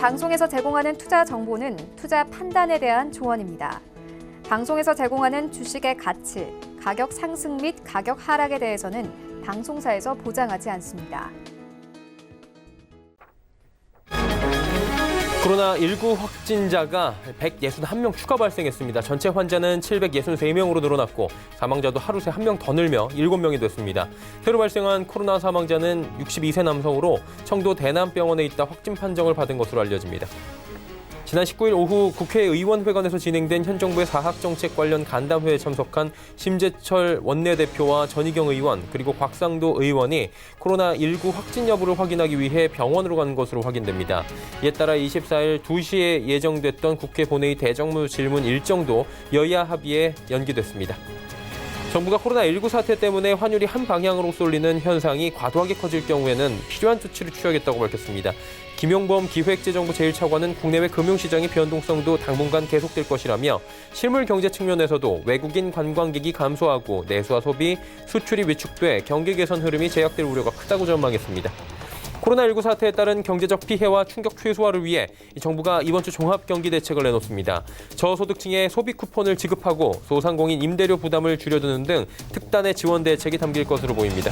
방송에서 제공하는 투자 정보는 투자 판단에 대한 조언입니다. 방송에서 제공하는 주식의 가치, 가격 상승 및 가격 하락에 대해서는 방송사에서 보장하지 않습니다. 코로나19 확진자가 161명 추가 발생했습니다. 전체 환자는 763명으로 늘어났고 사망자도 하루 새 1명 더 늘며 7명이 됐습니다. 새로 발생한 코로나 사망자는 62세 남성으로 청도 대남병원에 있다 확진 판정을 받은 것으로 알려집니다. 지난 19일 오후 국회의원회관에서 진행된 현 정부의 사학정책 관련 간담회에 참석한 심재철 원내대표와 전희경 의원 그리고 곽상도 의원이 코로나19 확진 여부를 확인하기 위해 병원으로 간 것으로 확인됩니다. 이에 따라 24일 2시에 예정됐던 국회 본회의 대정부 질문 일정도 여야 합의에 연기됐습니다. 정부가 코로나19 사태 때문에 환율이 한 방향으로 쏠리는 현상이 과도하게 커질 경우에는 필요한 조치를 취하겠다고 밝혔습니다. 김용범 기획재정부 제1차관은 국내외 금융시장의 변동성도 당분간 계속될 것이라며 실물 경제 측면에서도 외국인 관광객이 감소하고 내수와 소비, 수출이 위축돼 경기 개선 흐름이 제약될 우려가 크다고 전망했습니다. 코로나19 사태에 따른 경제적 피해와 충격 최소화를 위해 정부가 이번 주 종합경기대책을 내놓습니다. 저소득층에 소비 쿠폰을 지급하고 소상공인 임대료 부담을 줄여드는 등 특단의 지원 대책이 담길 것으로 보입니다.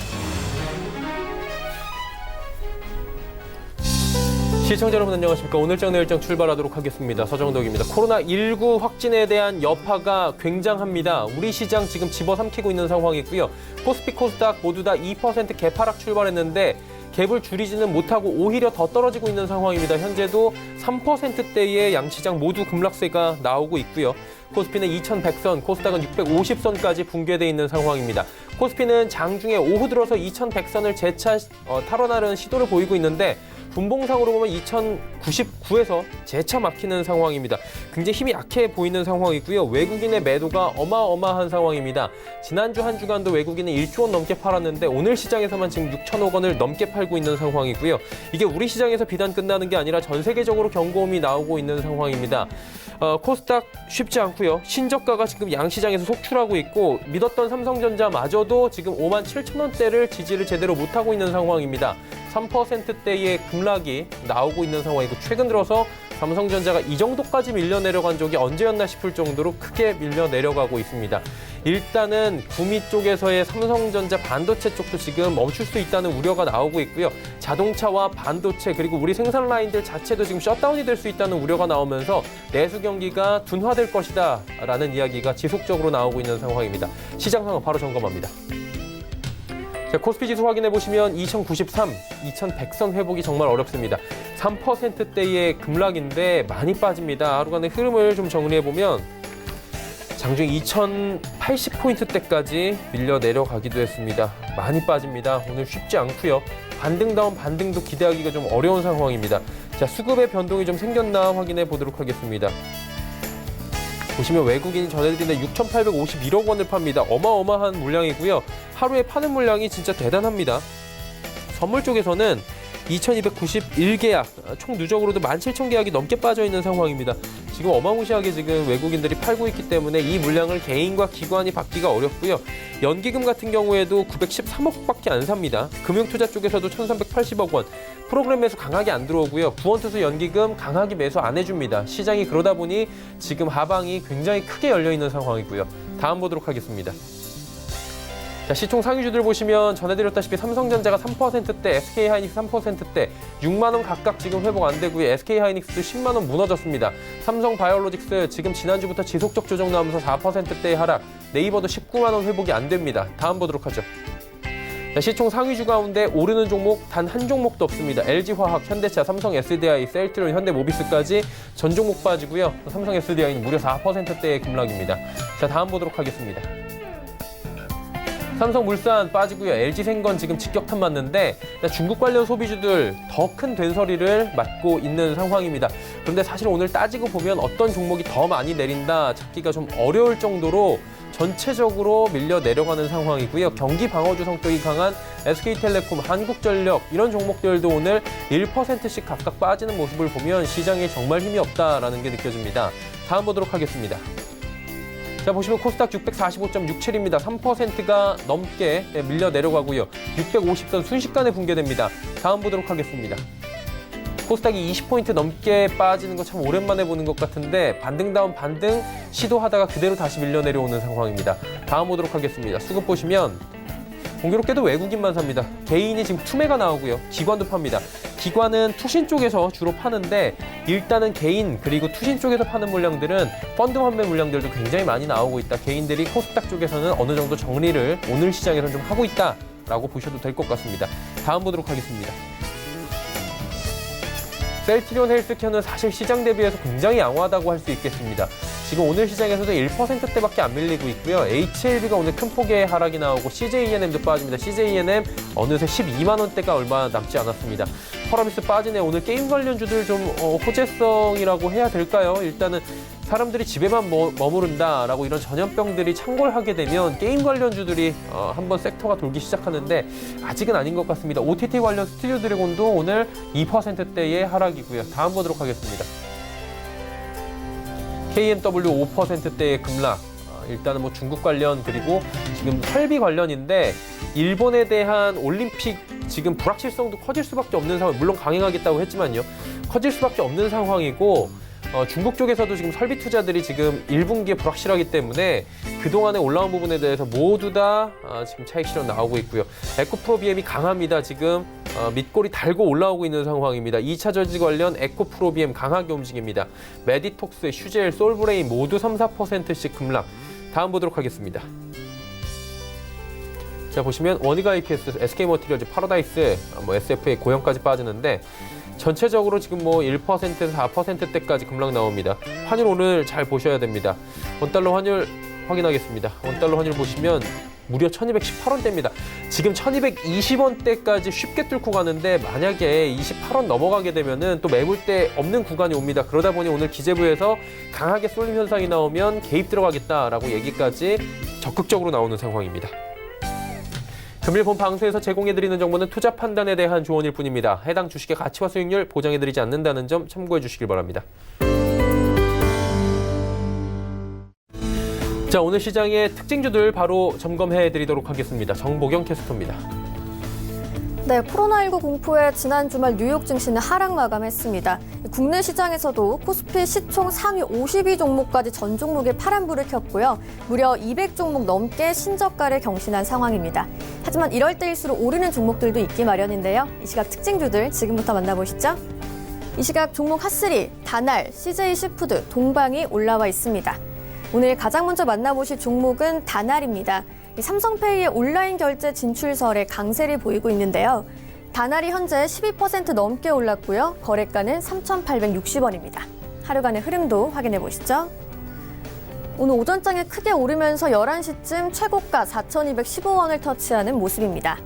시청자 여러분 안녕하십니까. 오늘장 내일장 출발하도록 하겠습니다. 서정덕입니다. 코로나19 확진에 대한 여파가 굉장합니다. 우리 시장 지금 집어삼키고 있는 상황이고요. 코스피, 코스닥 모두 다 2% 개파락 출발했는데 갭을 줄이지는 못하고 오히려 더 떨어지고 있는 상황입니다. 현재도 3%대의 양시장 모두 급락세가 나오고 있고요. 코스피는 2100선, 코스닥은 650선까지 붕괴돼 있는 상황입니다. 코스피는 장중에 오후 들어서 2100선을 재차 탈환하려는 시도를 보이고 있는데 분봉상으로 보면 2099에서 재차 막히는 상황입니다. 굉장히 힘이 약해 보이는 상황이고요. 외국인의 매도가 어마어마한 상황입니다. 지난주 한 주간도 외국인은 1조 원 넘게 팔았는데 오늘 시장에서만 지금 6천억 원을 넘게 팔고 있는 상황이고요. 이게 우리 시장에서 비단 끝나는 게 아니라 전 세계적으로 경고음이 나오고 있는 상황입니다. 코스닥 쉽지 않고요. 신저가가 지금 양시장에서 속출하고 있고 믿었던 삼성전자마저도 지금 57,000원대를 지지를 제대로 못하고 있는 상황입니다. 3%대의 급락이 나오고 있는 상황이고 최근 들어서 삼성전자가 이 정도까지 밀려 내려간 적이 언제였나 싶을 정도로 크게 밀려 내려가고 있습니다. 일단은 구미 쪽에서의 삼성전자 반도체 쪽도 지금 멈출 수 있다는 우려가 나오고 있고요. 자동차와 반도체 그리고 우리 생산 라인들 자체도 지금 셧다운이 될 수 있다는 우려가 나오면서 내수 경기가 둔화될 것이다 라는 이야기가 지속적으로 나오고 있는 상황입니다. 시장 상황 바로 점검합니다. 자, 코스피 지수 확인해 보시면 2093, 2100선 회복이 정말 어렵습니다. 3%대의 급락인데 많이 빠집니다. 하루간의 흐름을 좀 정리해 보면 장중 2080포인트대까지 밀려 내려가기도 했습니다. 많이 빠집니다. 오늘 쉽지 않고요. 반등다운 반등도 기대하기가 좀 어려운 상황입니다. 자, 수급의 변동이 좀 생겼나 확인해 보도록 하겠습니다. 보시면 외국인이 전해드리는 6,851억 원을 팝니다. 어마어마한 물량이고요. 하루에 파는 물량이 진짜 대단합니다. 선물 쪽에서는 2,291계약, 총 누적으로도 17,000계약이 넘게 빠져 있는 상황입니다. 지금 어마무시하게 지금 외국인들이 팔고 있기 때문에 이 물량을 개인과 기관이 받기가 어렵고요. 연기금 같은 경우에도 913억밖에 안 삽니다. 금융투자 쪽에서도 1,380억 원. 프로그램에서 강하게 안 들어오고요. 구원투수 연기금 강하게 매수 안 해줍니다. 시장이 그러다 보니 지금 하방이 굉장히 크게 열려있는 상황이고요. 다음 보도록 하겠습니다. 자, 시총 상위주들 보시면 전해드렸다시피 삼성전자가 3%대, SK하이닉스 3%대, 6만 원 각각 지금 회복 안 되고요. SK하이닉스도 10만 원 무너졌습니다. 삼성바이오로직스 지금 지난주부터 지속적 조정 나오면서 4%대의 하락, 네이버도 19만 원 회복이 안 됩니다. 다음 보도록 하죠. 자, 시총 상위주 가운데 오르는 종목 단 한 종목도 없습니다. LG화학, 현대차, 삼성 SDI, 셀트리온, 현대모비스까지 전 종목 빠지고요. 삼성 SDI는 무려 4%대의 급락입니다. 자, 다음 보도록 하겠습니다. 삼성물산 빠지고요. LG생건 지금 직격탄 맞는데 중국 관련 소비주들 더 큰 된서리를 맞고 있는 상황입니다. 그런데 사실 오늘 따지고 보면 어떤 종목이 더 많이 내린다 찾기가 좀 어려울 정도로 전체적으로 밀려 내려가는 상황이고요. 경기 방어주 성격이 강한 SK텔레콤, 한국전력 이런 종목들도 오늘 1%씩 각각 빠지는 모습을 보면 시장에 정말 힘이 없다라는 게 느껴집니다. 다음 보도록 하겠습니다. 자, 보시면 코스닥 645.67입니다. 3%가 넘게 밀려 내려가고요. 650선 순식간에 붕괴됩니다. 다음 보도록 하겠습니다. 코스닥이 20포인트 넘게 빠지는 거 참 오랜만에 보는 것 같은데 반등 다운 반등 시도하다가 그대로 다시 밀려 내려오는 상황입니다. 다음 보도록 하겠습니다. 수급 보시면 공교롭게도 외국인만 삽니다. 개인이 지금 투매가 나오고요. 기관도 팝니다. 기관은 투신 쪽에서 주로 파는데 일단은 개인 그리고 투신 쪽에서 파는 물량들은 펀드 환매 물량들도 굉장히 많이 나오고 있다. 개인들이 코스닥 쪽에서는 어느 정도 정리를 오늘 시장에서는 좀 하고 있다라고 보셔도 될 것 같습니다. 다음 보도록 하겠습니다. 셀트리온 헬스케어는 사실 시장 대비해서 굉장히 양호하다고 할 수 있겠습니다. 지금 오늘 시장에서도 1%대밖에 안 밀리고 있고요. HLB가 오늘 큰 폭의 하락이 나오고 CJENM도 빠집니다. CJENM 어느새 12만 원대가 얼마 남지 않았습니다. 펄어비스 빠지네. 오늘 게임 관련주들 좀 호재성이라고 해야 될까요? 일단은 사람들이 집에만 머무른다라고 이런 전염병들이 창궐하게 되면 게임 관련주들이 한번 섹터가 돌기 시작하는데 아직은 아닌 것 같습니다. OTT 관련 스튜디오 드래곤도 오늘 2%대의 하락이고요. 다음 보도록 하겠습니다. KMW 5%대의 급락. 일단은 뭐 중국 관련 그리고 지금 설비 관련인데 일본에 대한 올림픽 지금 불확실성도 커질 수밖에 없는 상황. 물론 강행하겠다고 했지만요. 커질 수밖에 없는 상황이고 중국 쪽에서도 지금 설비 투자들이 지금 1분기에 불확실하기 때문에 그동안에 올라온 부분에 대해서 모두 다 지금 차익 실현 나오고 있고요. 에코프로비엠이 강합니다. 지금 밑골이 달고 올라오고 있는 상황입니다. 2차 전지 관련 에코프로비엠 강하게 움직입니다. 메디톡스, 슈젤, 솔브레인 모두 3, 4%씩 급락. 다음 보도록 하겠습니다. 자, 보시면 원희가 IPS, SK머티리얼즈, 파라다이스, SFA 고영까지 빠지는데 전체적으로 지금 1%에서 4%대까지 급락 나옵니다. 환율 오늘 잘 보셔야 됩니다. 원달러 환율 확인하겠습니다. 원달러 환율 보시면 무려 1218원대입니다. 지금 1220원대까지 쉽게 뚫고 가는데 만약에 28원 넘어가게 되면은 또 매물대 없는 구간이 옵니다. 그러다 보니 오늘 기재부에서 강하게 쏠림 현상이 나오면 개입 들어가겠다라고 얘기까지 적극적으로 나오는 상황입니다. 금일 본 방송에서 제공해드리는 정보는 투자 판단에 대한 조언일 뿐입니다. 해당 주식의 가치와 수익률 보장해드리지 않는다는 점 참고해 주시길 바랍니다. 자, 오늘 시장의 특징주들 바로 점검해드리도록 하겠습니다. 정보경 캐스터입니다. 네, 코로나19 공포에 지난 주말 뉴욕 증시는 하락 마감했습니다. 국내 시장에서도 코스피 시총 상위 52 종목까지 전 종목에 파란불을 켰고요. 무려 200종목 넘게 신저가를 경신한 상황입니다. 하지만 이럴 때일수록 오르는 종목들도 있기 마련인데요. 이 시각 특징주들 지금부터 만나보시죠. 이 시각 종목 핫3, 다날, CJ시푸드, 동방이 올라와 있습니다. 오늘 가장 먼저 만나보실 종목은 다날입니다. 삼성페이의 온라인 결제 진출설에 강세를 보이고 있는데요. 다날이 현재 12% 넘게 올랐고요. 거래가는 3,860원입니다. 하루간의 흐름도 확인해 보시죠. 오늘 오전장에 크게 오르면서 11시쯤 최고가 4,215원을 터치하는 모습입니다.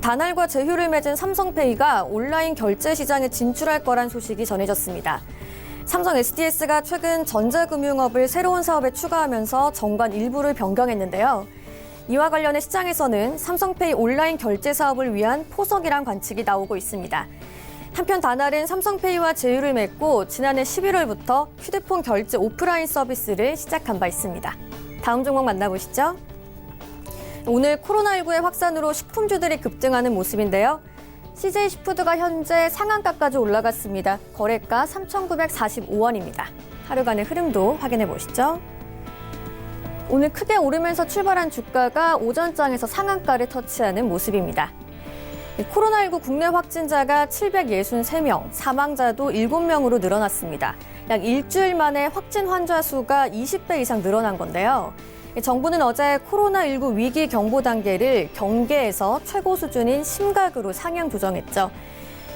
다날과 제휴를 맺은 삼성페이가 온라인 결제 시장에 진출할 거란 소식이 전해졌습니다. 삼성 SDS가 최근 전자금융업을 새로운 사업에 추가하면서 정관 일부를 변경했는데요. 이와 관련해 시장에서는 삼성페이 온라인 결제 사업을 위한 포석이란 관측이 나오고 있습니다. 한편 다날은 삼성페이와 제휴를 맺고 지난해 11월부터 휴대폰 결제 오프라인 서비스를 시작한 바 있습니다. 다음 종목 만나보시죠. 오늘 코로나19의 확산으로 식품주들이 급등하는 모습인데요. CJ시푸드가 현재 상한가까지 올라갔습니다. 거래가 3,945원입니다. 하루간의 흐름도 확인해 보시죠. 오늘 크게 오르면서 출발한 주가가 오전장에서 상한가를 터치하는 모습입니다. 코로나19 국내 확진자가 763명, 사망자도 7명으로 늘어났습니다. 약 일주일 만에 확진 환자 수가 20배 이상 늘어난 건데요. 정부는 어제 코로나19 위기 경보 단계를 경계에서 최고 수준인 심각으로 상향 조정했죠.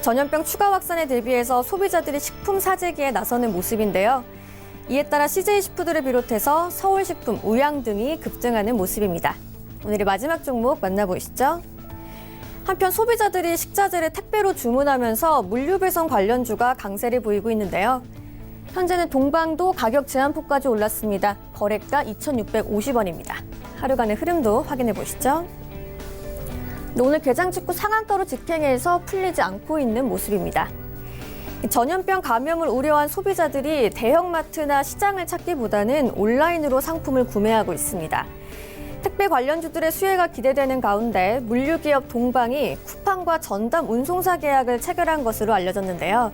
전염병 추가 확산에 대비해서 소비자들이 식품 사재기에 나서는 모습인데요. 이에 따라 CJ시푸드를 비롯해서 서울식품, 우양 등이 급등하는 모습입니다. 오늘의 마지막 종목 만나보시죠. 한편 소비자들이 식자재를 택배로 주문하면서 물류 배송 관련주가 강세를 보이고 있는데요. 현재는 동방도 가격 제한폭까지 올랐습니다. 거래가 2,650원입니다. 하루간의 흐름도 확인해 보시죠. 오늘 개장 직후 상한가로 직행해서 풀리지 않고 있는 모습입니다. 전염병 감염을 우려한 소비자들이 대형마트나 시장을 찾기보다는 온라인으로 상품을 구매하고 있습니다. 택배 관련주들의 수혜가 기대되는 가운데 물류기업 동방이 쿠팡과 전담 운송사 계약을 체결한 것으로 알려졌는데요.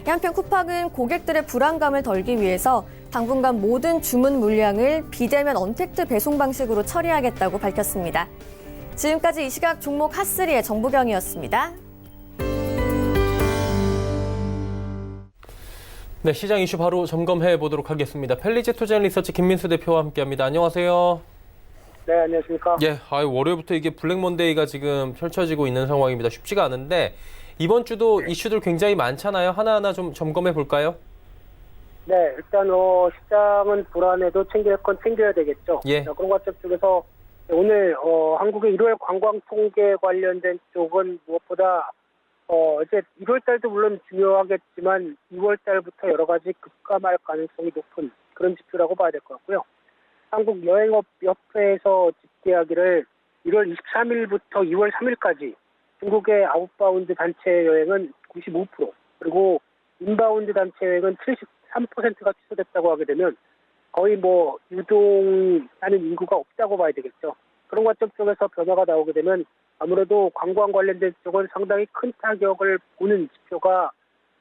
한편 쿠팡은 고객들의 불안감을 덜기 위해서 당분간 모든 주문 물량을 비대면 언택트 배송 방식으로 처리하겠다고 밝혔습니다. 지금까지 이 시각 종목 핫3의 정보경이었습니다. 네, 시장 이슈 바로 점검해 보도록 하겠습니다. 펠리제 투자앤리서치 김민수 대표와 함께합니다. 안녕하세요. 네, 안녕하십니까. 예, 월요일부터 이게 블랙먼데이가 지금 펼쳐지고 있는 상황입니다. 쉽지가 않은데 이번 주도 이슈들 굉장히 많잖아요. 하나하나 좀 점검해 볼까요? 네, 일단 시장은 불안해도 챙길 건 챙겨야 되겠죠. 예. 그런 관점 쪽에서 오늘 한국의 1월 관광 통계 관련된 쪽은 무엇보다 이제 1월 달도 물론 중요하겠지만 2월 달부터 여러 가지 급감할 가능성이 높은 그런 지표라고 봐야 될 것 같고요. 한국 여행업협회에서 집계하기를 1월 23일부터 2월 3일까지 중국의 아웃바운드 단체 여행은 95%, 그리고 인바운드 단체 여행은 73%가 취소됐다고 하게 되면 거의 유동하는 인구가 없다고 봐야 되겠죠. 그런 관점 쪽에서 변화가 나오게 되면 아무래도 관광 관련된 쪽은 상당히 큰 타격을 보는 지표가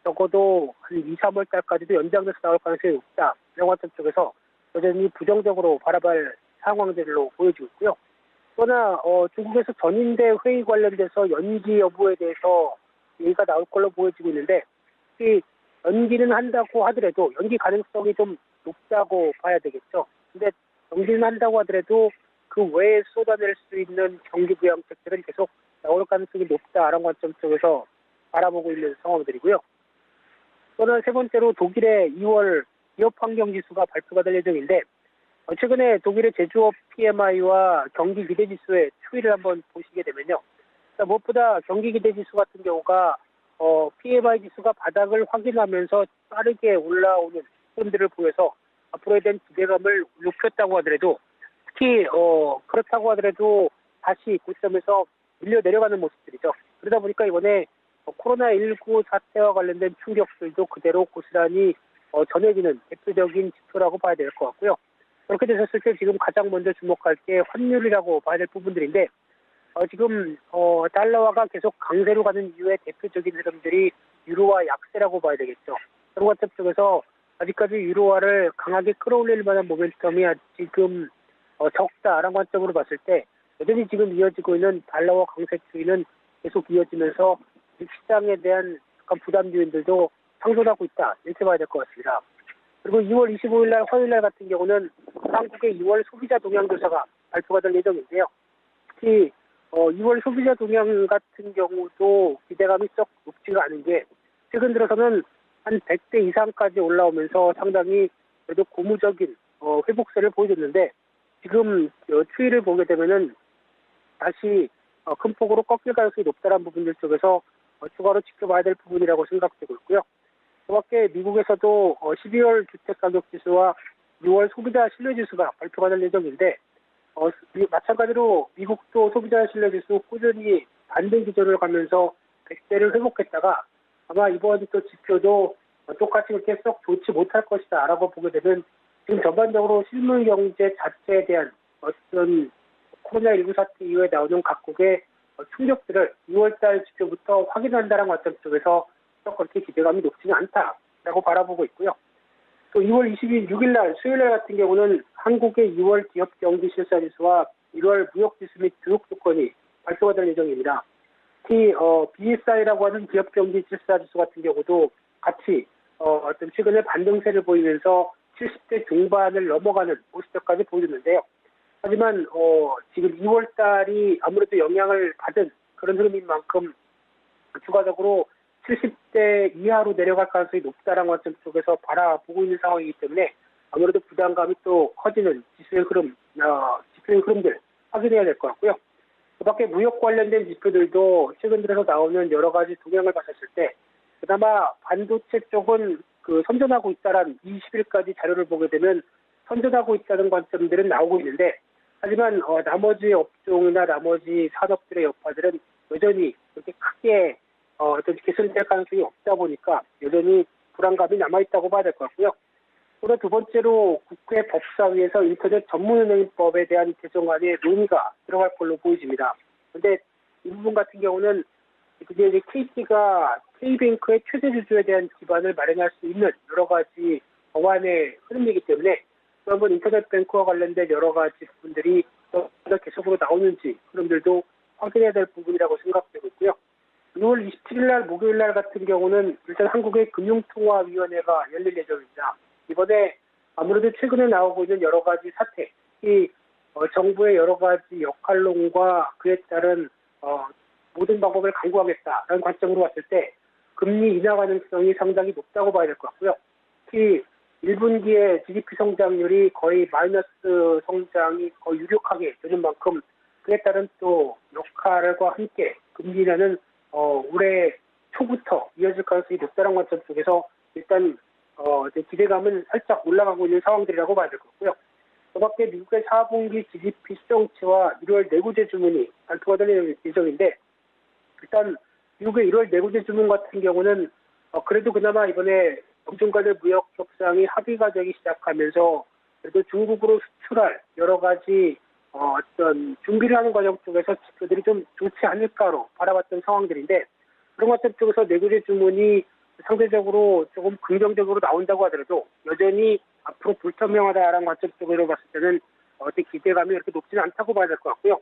적어도 한 2, 3월 달까지도 연장돼서 나올 가능성이 높다. 이런 관점 쪽에서 여전히 부정적으로 바라볼 상황들로 보여지고 있고요. 그러나 중국에서 전인대 회의 관련돼서 연기 여부에 대해서 얘기가 나올 걸로 보여지고 있는데, 특히 연기는 한다고 하더라도 연기 가능성이 좀 높다고 봐야 되겠죠. 근데 연기는 한다고 하더라도 그 외에 쏟아낼 수 있는 경기 부양책들은 계속 나올 가능성이 높다라는 관점 쪽에서 바라보고 있는 상황들이고요. 또는 세 번째로 독일의 2월 기업 환경 지수가 발표가 될 예정인데, 최근에 독일의 제조업 PMI와 경기 기대 지수의 추이를 한번 보시게 되면요. 그러니까 무엇보다 경기 기대 지수 같은 경우가 PMI 지수가 바닥을 확인하면서 빠르게 올라오는 흐름들을 보여서 앞으로에 대한 기대감을 높였다고 하더라도, 특히 그렇다고 하더라도 다시 고점에서 밀려 내려가는 모습들이죠. 그러다 보니까 이번에 코로나19 사태와 관련된 충격들도 그대로 고스란히 전해지는 대표적인 지표라고 봐야 될 것 같고요. 그렇게 되셨을 때 지금 가장 먼저 주목할 게 환율이라고 봐야 될 부분들인데, 지금 달러화가 계속 강세로 가는 이유의 대표적인 흐름들이 유로화 약세라고 봐야 되겠죠. 그런 관점 쪽에서 아직까지 유로화를 강하게 끌어올릴 만한 모멘텀이 지금 적다라는 관점으로 봤을 때 여전히 지금 이어지고 있는 달러화 강세 추이는 계속 이어지면서 시장에 대한 약간 부담 요인들도 상존하고 있다, 이렇게 봐야 될 것 같습니다. 그리고 2월 25일 날 화요일 날 같은 경우는 한국의 2월 소비자 동향 조사가 발표가 될 예정인데요. 특히 2월 소비자 동향 같은 경우도 기대감이 썩 높지가 않은 게, 최근 들어서는 한 100대 이상까지 올라오면서 상당히 그래도 고무적인 회복세를 보여줬는데, 지금 추이를 보게 되면은 다시 큰 폭으로 꺾일 가능성이 높다는 부분들 쪽에서 추가로 지켜봐야 될 부분이라고 생각되고 있고요. 그 밖에 미국에서도 12월 주택가격지수와 6월 소비자 신뢰지수가 발표가 될 예정인데, 마찬가지로 미국도 소비자 신뢰지수 꾸준히 반등 기조를 가면서 100대를 회복했다가 아마 이번 또 지표도 똑같이 그렇게 썩 좋지 못할 것이다 라고 보게 되면, 지금 전반적으로 실물 경제 자체에 대한 어떤 코로나19 사태 이후에 나오는 각국의 충격들을 2월달 지표부터 확인한다는 관점 쪽에서 썩 그렇게 기대감이 높지는 않다라고 바라보고 있고요. 또 2월 26일 날 수요일 날 같은 경우는 한국의 2월 기업 경기 실사 지수와 1월 무역 지수 및 교육 조건이 발표가 될 예정입니다. 특히 BSI라고 하는 기업 경기 실사 지수 같은 경우도 같이 어떤 최근에 반등세를 보이면서 70대 중반을 넘어가는 모습까지 보여줬는데요. 하지만 지금 2월 달이 아무래도 영향을 받은 그런 흐름인 만큼 추가적으로 70대 이하로 내려갈 가능성이 높다는 관점 쪽에서 바라보고 있는 상황이기 때문에 아무래도 부담감이 또 커지는 지표의 흐름들 확인해야 될 것 같고요. 그 밖에 무역 관련된 지표들도 최근 들어서 나오는 여러 가지 동향을 봤었을 때 그나마 반도체 쪽은 선전하고 있다란 20일까지 자료를 보게 되면 선전하고 있다는 관점들은 나오고 있는데, 하지만 나머지 업종이나 나머지 산업들의 여파들은 여전히 그렇게 크게 어떤 개선될 가능성이 없다 보니까 여전히 불안감이 남아있다고 봐야 될 것 같고요. 또 두 번째로 국회 법사위에서 인터넷 전문은행법에 대한 개정안에 논의가 들어갈 걸로 보여집니다. 그런데 이 부분 같은 경우는 그게 이제 KT가 K뱅크의 최대 주주에 대한 기반을 마련할 수 있는 여러 가지 법안의 흐름이기 때문에 또 한번 인터넷 뱅크와 관련된 여러 가지 부분들이 더 계속으로 나오는지 흐름들도 확인해야 될 부분이라고 생각되고 있고요. 6월 27일 날 목요일 날 같은 경우는 일단 한국의 금융통화위원회가 열릴 예정입니다. 이번에 아무래도 최근에 나오고 있는 여러 가지 사태, 특히 정부의 여러 가지 역할론과 그에 따른 모든 방법을 강구하겠다라는 관점으로 봤을 때 금리 인하 가능성이 상당히 높다고 봐야 될 것 같고요. 특히 1분기에 GDP 성장률이 거의 마이너스 성장이 거의 유력하게 되는 만큼 그에 따른 또 역할과 함께 금리 인하는 올해 초부터 이어질 가능성이 높다는 관점 쪽에서 일단 기대감은 살짝 올라가고 있는 상황들이라고 봐야 될 것 같고요. 그 밖에 미국의 4분기 GDP 수정치와 1월 내구재 주문이 발표가 될 예정인데 일단 미국의 1월 내구재 주문 같은 경우는 그래도 그나마 이번에 미중 간의 무역 협상이 합의가 되기 시작하면서 그래도 중국으로 수출할 여러 가지 어떤 준비를 하는 과정 쪽에서 지표들이 좀 좋지 않을까로 바라봤던 상황들인데 그런 관점 쪽에서 내구재 주문이 상대적으로 조금 긍정적으로 나온다고 하더라도 여전히 앞으로 불투명하다라는 관점 쪽으로 봤을 때는 어떤 기대감이 그렇게 높지는 않다고 봐야 될 것 같고요.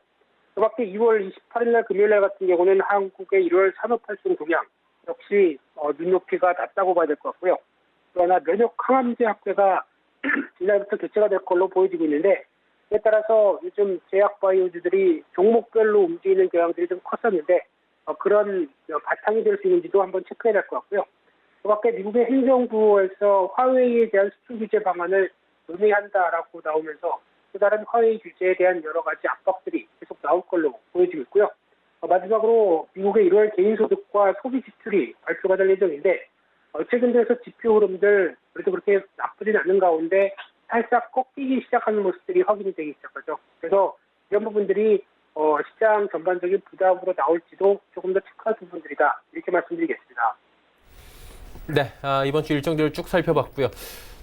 그 밖에 2월 28일 날 금요일 날 같은 경우는 한국의 1월 산업 활동 동향 역시 눈높이가 낮다고 봐야 될 것 같고요. 그러나 면역 항암제 학회가 이날부터 개최가 될 걸로 보여지고 있는데 이에 따라서 요즘 제약 바이오주들이 종목별로 움직이는 경향들이 좀 컸었는데 그런 바탕이 될 수 있는지도 한번 체크해야 될 것 같고요. 그 밖에 미국의 행정부에서 화웨이에 대한 수출 규제 방안을 논의한다라고 나오면서 또 다른 화웨이 규제에 대한 여러 가지 압박들이 계속 나올 걸로 보여지고 있고요. 마지막으로 미국의 1월 개인소득과 소비 지출이 발표가 될 예정인데 최근 들어서 지표 흐름들 그래도 그렇게 나쁘진 않은 가운데 살짝 꺾이기 시작하는 모습들이 확인이 되기 시작하죠. 그래서 이런 부분들이 시장 전반적인 부담으로 나올지도 조금 더 체크할 부분들이다. 이렇게 말씀드리겠습니다. 네, 이번 주 일정들을 쭉 살펴봤고요.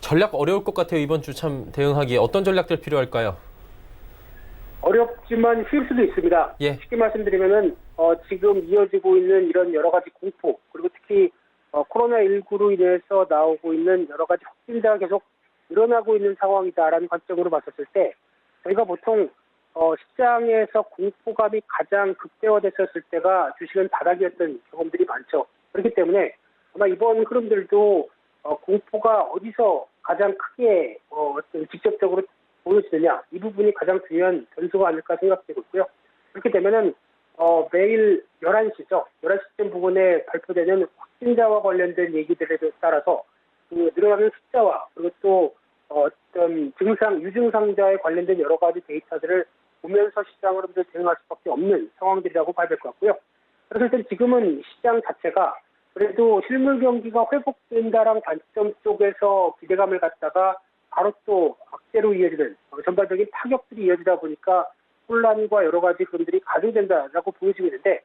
전략 어려울 것 같아요. 이번 주 참 대응하기에 어떤 전략들 필요할까요? 어렵지만 쉬울 수도 있습니다. 예. 쉽게 말씀드리면은 지금 이어지고 있는 이런 여러 가지 공포 그리고 특히 코로나19로 인해서 나오고 있는 여러 가지 확진자가 계속 늘어나고 있는 상황이다라는 관점으로 봤었을 때 저희가 보통 시장에서 공포감이 가장 극대화됐었을 때가 주식은 바닥이었던 경험들이 많죠. 그렇기 때문에 아마 이번 흐름들도 공포가 어디서 가장 크게 어떤 직접적으로 보여지느냐 이 부분이 가장 중요한 변수가 아닐까 생각되고 있고요. 그렇게 되면은 매일 11시죠. 11시쯤 부분에 발표되는 확진자와 관련된 얘기들에 따라서 그 늘어나는 숫자와 그리고 또 어떤 증상, 유증상자에 관련된 여러 가지 데이터들을 보면서 시장 흐름들 대응할 수밖에 없는 상황들이라고 봐야 될 것 같고요. 그래서 일단 지금은 시장 자체가 그래도 실물 경기가 회복된다라는 관점 쪽에서 기대감을 갖다가 바로 또 악재로 이어지는 전반적인 타격들이 이어지다 보니까 혼란과 여러 가지 그림들이 가중된다라고 보여지고 있는데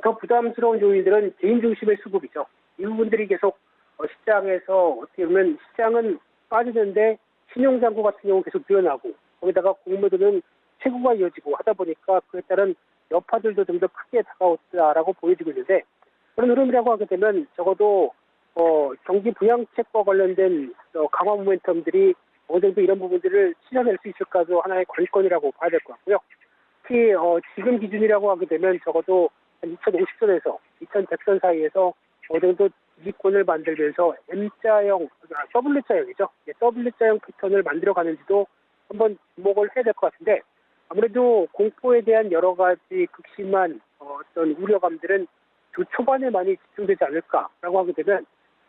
더 부담스러운 요인들은 개인 중심의 수급이죠. 이 부분들이 계속 시장에서 어떻게 보면 시장은 빠지는데 신용장고 같은 경우는 계속 늘어나고 거기다가 공매도는 최고가 이어지고 하다 보니까 그에 따른 여파들도 좀 더 크게 다가왔다라고 보여지고 있는데 그런 흐름이라고 하게 되면 적어도 경기 부양책과 관련된 강화 모멘텀들이 어느 정도 이런 부분들을 실현할 수 있을까도 하나의 관건이라고 봐야 될 것 같고요. 특히 지금 기준이라고 하게 되면 적어도 2050선에서 2100선 사이에서 어느 정도 지지권을 만들면서 M자형, W자형이죠. W자형 패턴을 만들어가는지도 한번 주목을 해야 될 것 같은데 아무래도 공포에 대한 여러 가지 극심한 어떤 우려감들은 주 초반에 많이 집중되지 않을까라고 하게 되면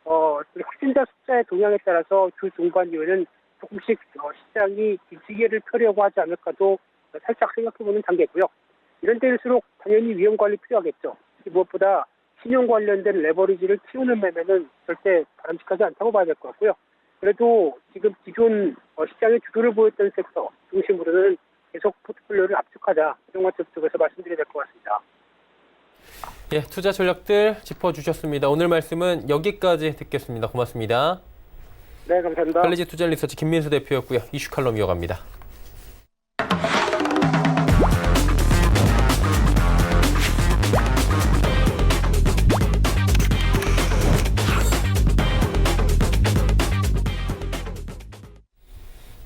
확진자 숫자의 동향에 따라서 주 중반 이후에는 조금씩 시장이 기지개를 펴려고 하지 않을까도 살짝 생각해보는 단계고요. 이런 때일수록 당연히 위험 관리 필요하겠죠. 무엇보다 신용 관련된 레버리지를 키우는 매매는 절대 바람직하지 않다고 봐야 될 것 같고요. 그래도 지금 기존 시장의 주도를 보였던 섹터 중심으로는 계속 포트폴리오를 압축하자 이런 관점 쪽에서 말씀드려야 될 것 같습니다. 예, 투자 전략들 짚어주셨습니다. 오늘 말씀은 여기까지 듣겠습니다. 고맙습니다. 네, 감사합니다. 칼리지 투자 리서치 김민수 대표였고요. 이슈 칼럼 이어갑니다.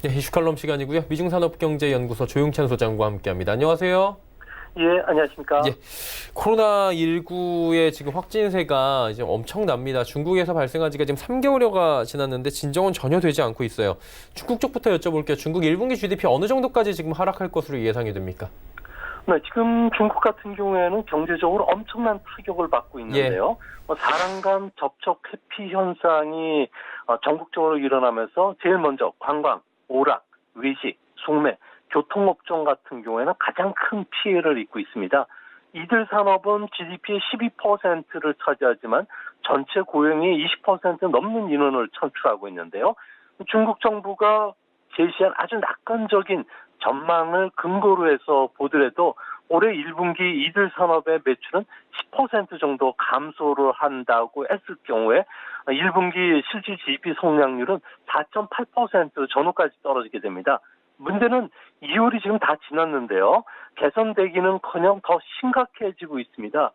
네, 이슈 칼럼 시간이고요. 미중산업경제연구소 조용찬 소장과 함께합니다. 안녕하세요. 예, 안녕하십니까. 예, 코로나19의 지금 확진세가 이제 엄청납니다. 중국에서 발생한 지가 지금 3개월여가 지났는데 진정은 전혀 되지 않고 있어요. 중국 쪽부터 여쭤볼게요. 중국 1분기 GDP 어느 정도까지 지금 하락할 것으로 예상이 됩니까? 네, 지금 중국 같은 경우에는 경제적으로 엄청난 타격을 받고 있는데요. 4년간 접촉 회피 현상이 전국적으로 일어나면서 제일 먼저 관광, 오락, 외식, 속매, 교통업종 같은 경우에는 가장 큰 피해를 입고 있습니다. 이들 산업은 GDP의 12%를 차지하지만 전체 고용의 20% 넘는 인원을 창출하고 있는데요. 중국 정부가 제시한 아주 낙관적인 전망을 근거로 해서 보더라도 올해 1분기 이들 산업의 매출은 10% 정도 감소를 한다고 했을 경우에 1분기 실질 GDP 성장률은 4.8% 전후까지 떨어지게 됩니다. 문제는 2월이 지금 다 지났는데요. 개선되기는커녕 더 심각해지고 있습니다.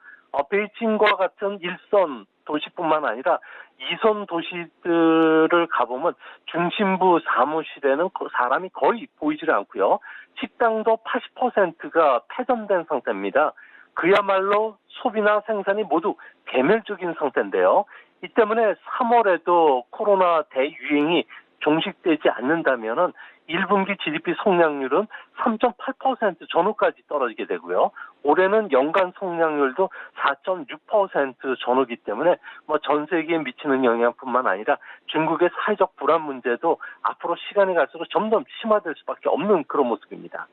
베이징과 같은 1선 도시뿐만 아니라 2선 도시들을 가보면 중심부 사무실에는 사람이 거의 보이질 않고요. 식당도 80%가 폐점된 상태입니다. 그야말로 소비나 생산이 모두 개멸적인 상태인데요. 이 때문에 3월에도 코로나 대유행이 종식되지 않는다면은 1분기 GDP 성장률은 3.8% 전후까지 떨어지게 되고요. 올해는 연간 성장률도 4.6% 전후기 때문에 전 세계에 미치는 영향뿐만 아니라 중국의 사회적 불안 문제도 앞으로 시간이 갈수록 점점 심화될 수밖에 없는 그런 모습입니다.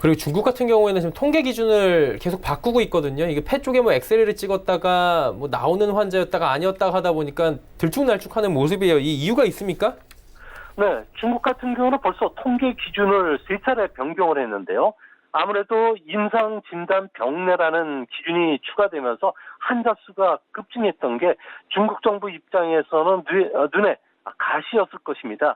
그리고 중국 같은 경우에는 지금 통계 기준을 계속 바꾸고 있거든요. 이게 폐 쪽에 엑스레이를 찍었다가 나오는 환자였다가 아니었다가 하다 보니까 들쭉날쭉하는 모습이에요. 이 이유가 있습니까? 네, 중국 같은 경우는 벌써 통계 기준을 3차례 변경을 했는데요. 아무래도 임상진단병례라는 기준이 추가되면서 환자 수가 급증했던 게 중국 정부 입장에서는 눈에 가시였을 것입니다.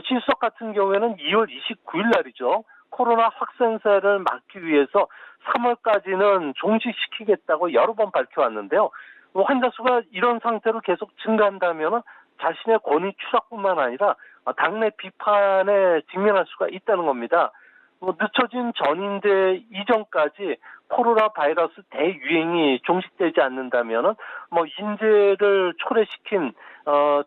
시수석 같은 경우에는 2월 29일 날이죠. 코로나 확산세를 막기 위해서 3월까지는 종식시키겠다고 여러 번 밝혀왔는데요. 환자 수가 이런 상태로 계속 증가한다면 자신의 권위 추락뿐만 아니라 당내 비판에 직면할 수가 있다는 겁니다. 늦춰진 전인대 이전까지 코로나 바이러스 대유행이 종식되지 않는다면은 인재를 초래시킨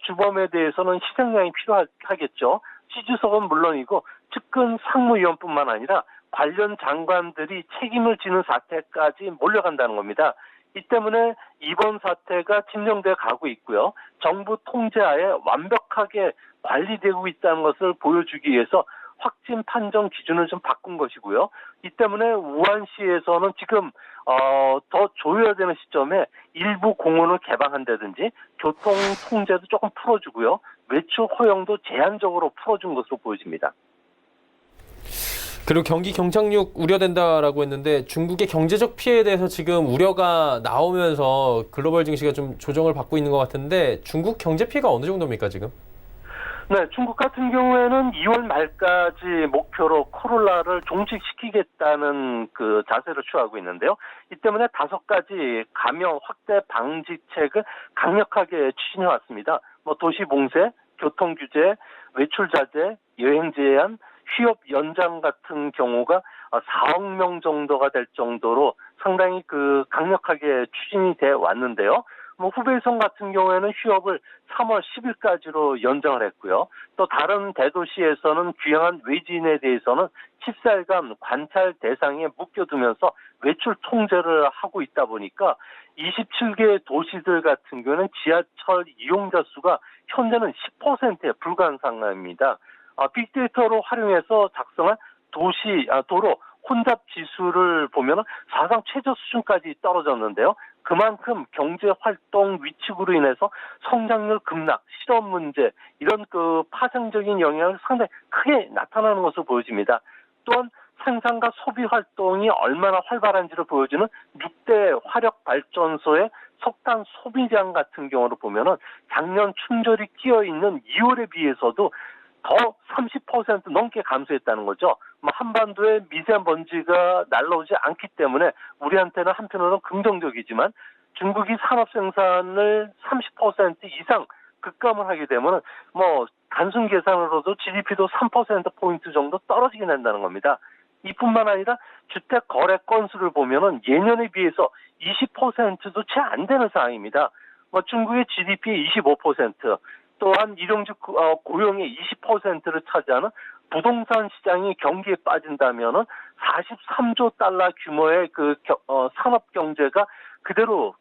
주범에 대해서는 희생양이 필요하겠죠. 시주석은 물론이고 측근 상무위원뿐만 아니라 관련 장관들이 책임을 지는 사태까지 몰려간다는 겁니다. 이 때문에 이번 사태가 진정돼 가고 있고요. 정부 통제하에 완벽하게 관리되고 있다는 것을 보여주기 위해서 확진 판정 기준을 좀 바꾼 것이고요. 이 때문에 우한시에서는 지금 더 조여야 되는 시점에 일부 공원을 개방한다든지 교통 통제도 조금 풀어주고요. 외출 허용도 제한적으로 풀어준 것으로 보여집니다. 그리고 경기 경착륙 우려된다라고 했는데 중국의 경제적 피해에 대해서 지금 우려가 나오면서 글로벌 증시가 좀 조정을 받고 있는 것 같은데 중국 경제 피해가 어느 정도입니까 지금? 네, 중국 같은 경우에는 2월 말까지 목표로 코로나를 종식시키겠다는 그 자세를 취하고 있는데요. 이 때문에 5가지 감염 확대 방지책을 강력하게 추진해 왔습니다. 도시 봉쇄, 교통 규제, 외출 자제, 여행 제한, 휴업 연장 같은 경우가 4억 명 정도가 될 정도로 상당히 강력하게 추진이 돼 왔는데요. 후베이성 같은 경우에는 휴업을 3월 10일까지로 연장을 했고요. 또 다른 대도시에서는 귀향한 외지인에 대해서는 14일간 관찰 대상에 묶여두면서 외출 통제를 하고 있다 보니까 27개 도시들 같은 경우는 지하철 이용자 수가 현재는 10%에 불과한 상황입니다. 빅데이터로 활용해서 작성한 도로 혼잡 지수를 보면 사상 최저 수준까지 떨어졌는데요. 그만큼 경제 활동 위축으로 인해서 성장률 급락, 실업 문제 이런 파생적인 영향을 상당히 크게 나타나는 것으로 보여집니다. 또한 생산과 소비 활동이 얼마나 활발한지를 보여주는 6대 화력 발전소의 석탄 소비량 같은 경우로 보면은 작년 충절이 끼어 있는 2월에 비해서도 더 30% 넘게 감소했다는 거죠. 한반도에 미세먼지가 날라오지 않기 때문에 우리한테는 한편으로는 긍정적이지만 중국이 산업 생산을 30% 이상 급감을 하게 되면 단순 계산으로도 GDP도 3%포인트 정도 떨어지게 된다는 겁니다. 이뿐만 아니라 주택 거래 건수를 보면은 예년에 비해서 20%도 채 안 되는 상황입니다. 중국의 GDP의 25%, 또한 일용직 고용의 20%를 차지하는 부동산 시장이 경기에 빠진다면은 43조 달러 규모의 산업 경제가 그대로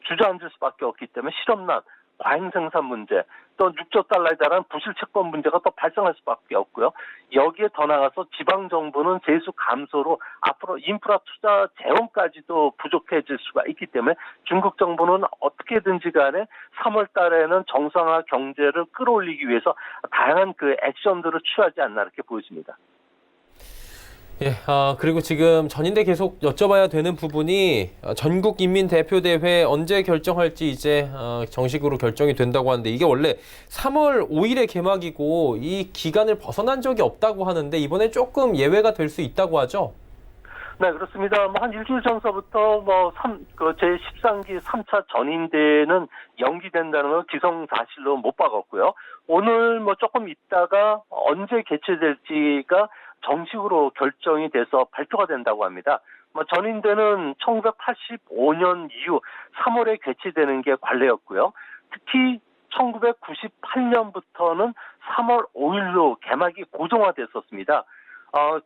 주저앉을 수밖에 없기 때문에 실업난, 과잉 생산 문제, 또 6조 달러에 달하는 부실 채권 문제가 더 발생할 수밖에 없고요. 여기에 더 나가서 지방 정부는 재수 감소로 앞으로 인프라 투자 재원까지도 부족해질 수가 있기 때문에 중국 정부는 어떻게든지 간에 3월 달에는 정상화 경제를 끌어올리기 위해서 다양한 액션들을 취하지 않나 이렇게 보여집니다. 예, 그리고 지금 전인대 계속 여쭤봐야 되는 부분이 전국인민대표대회 언제 결정할지 이제 정식으로 결정이 된다고 하는데 이게 원래 3월 5일에 개막이고 이 기간을 벗어난 적이 없다고 하는데 이번에 조금 예외가 될 수 있다고 하죠? 네, 그렇습니다. 한 일주일 전서부터 제13기 3차 전인대는 연기된다는 걸 기성사실로 못 박았고요. 오늘 조금 있다가 언제 개최될지가 정식으로 결정이 돼서 발표가 된다고 합니다. 전인대는 1985년 이후 3월에 개최되는 게 관례였고요. 특히 1998년부터는 3월 5일로 개막이 고정화됐었습니다.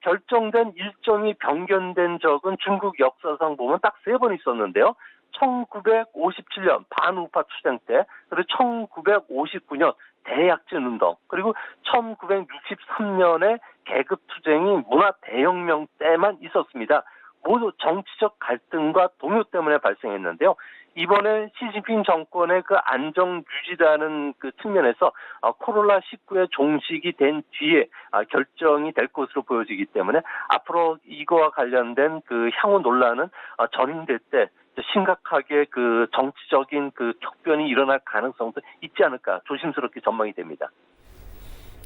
결정된 일정이 변경된 적은 중국 역사상 보면 딱 3번 있었는데요. 1957년 반우파 투쟁 때, 그리고 1959년 대약진 운동, 그리고 1963년에 계급 투쟁이 문화 대혁명 때만 있었습니다. 모두 정치적 갈등과 동요 때문에 발생했는데요. 이번에 시진핑 정권의 안정 유지라는 측면에서 코로나19의 종식이 된 뒤에 결정이 될 것으로 보여지기 때문에 앞으로 이거와 관련된 향후 논란은 전인대 때 심각하게 정치적인 격변이 일어날 가능성도 있지 않을까 조심스럽게 전망이 됩니다.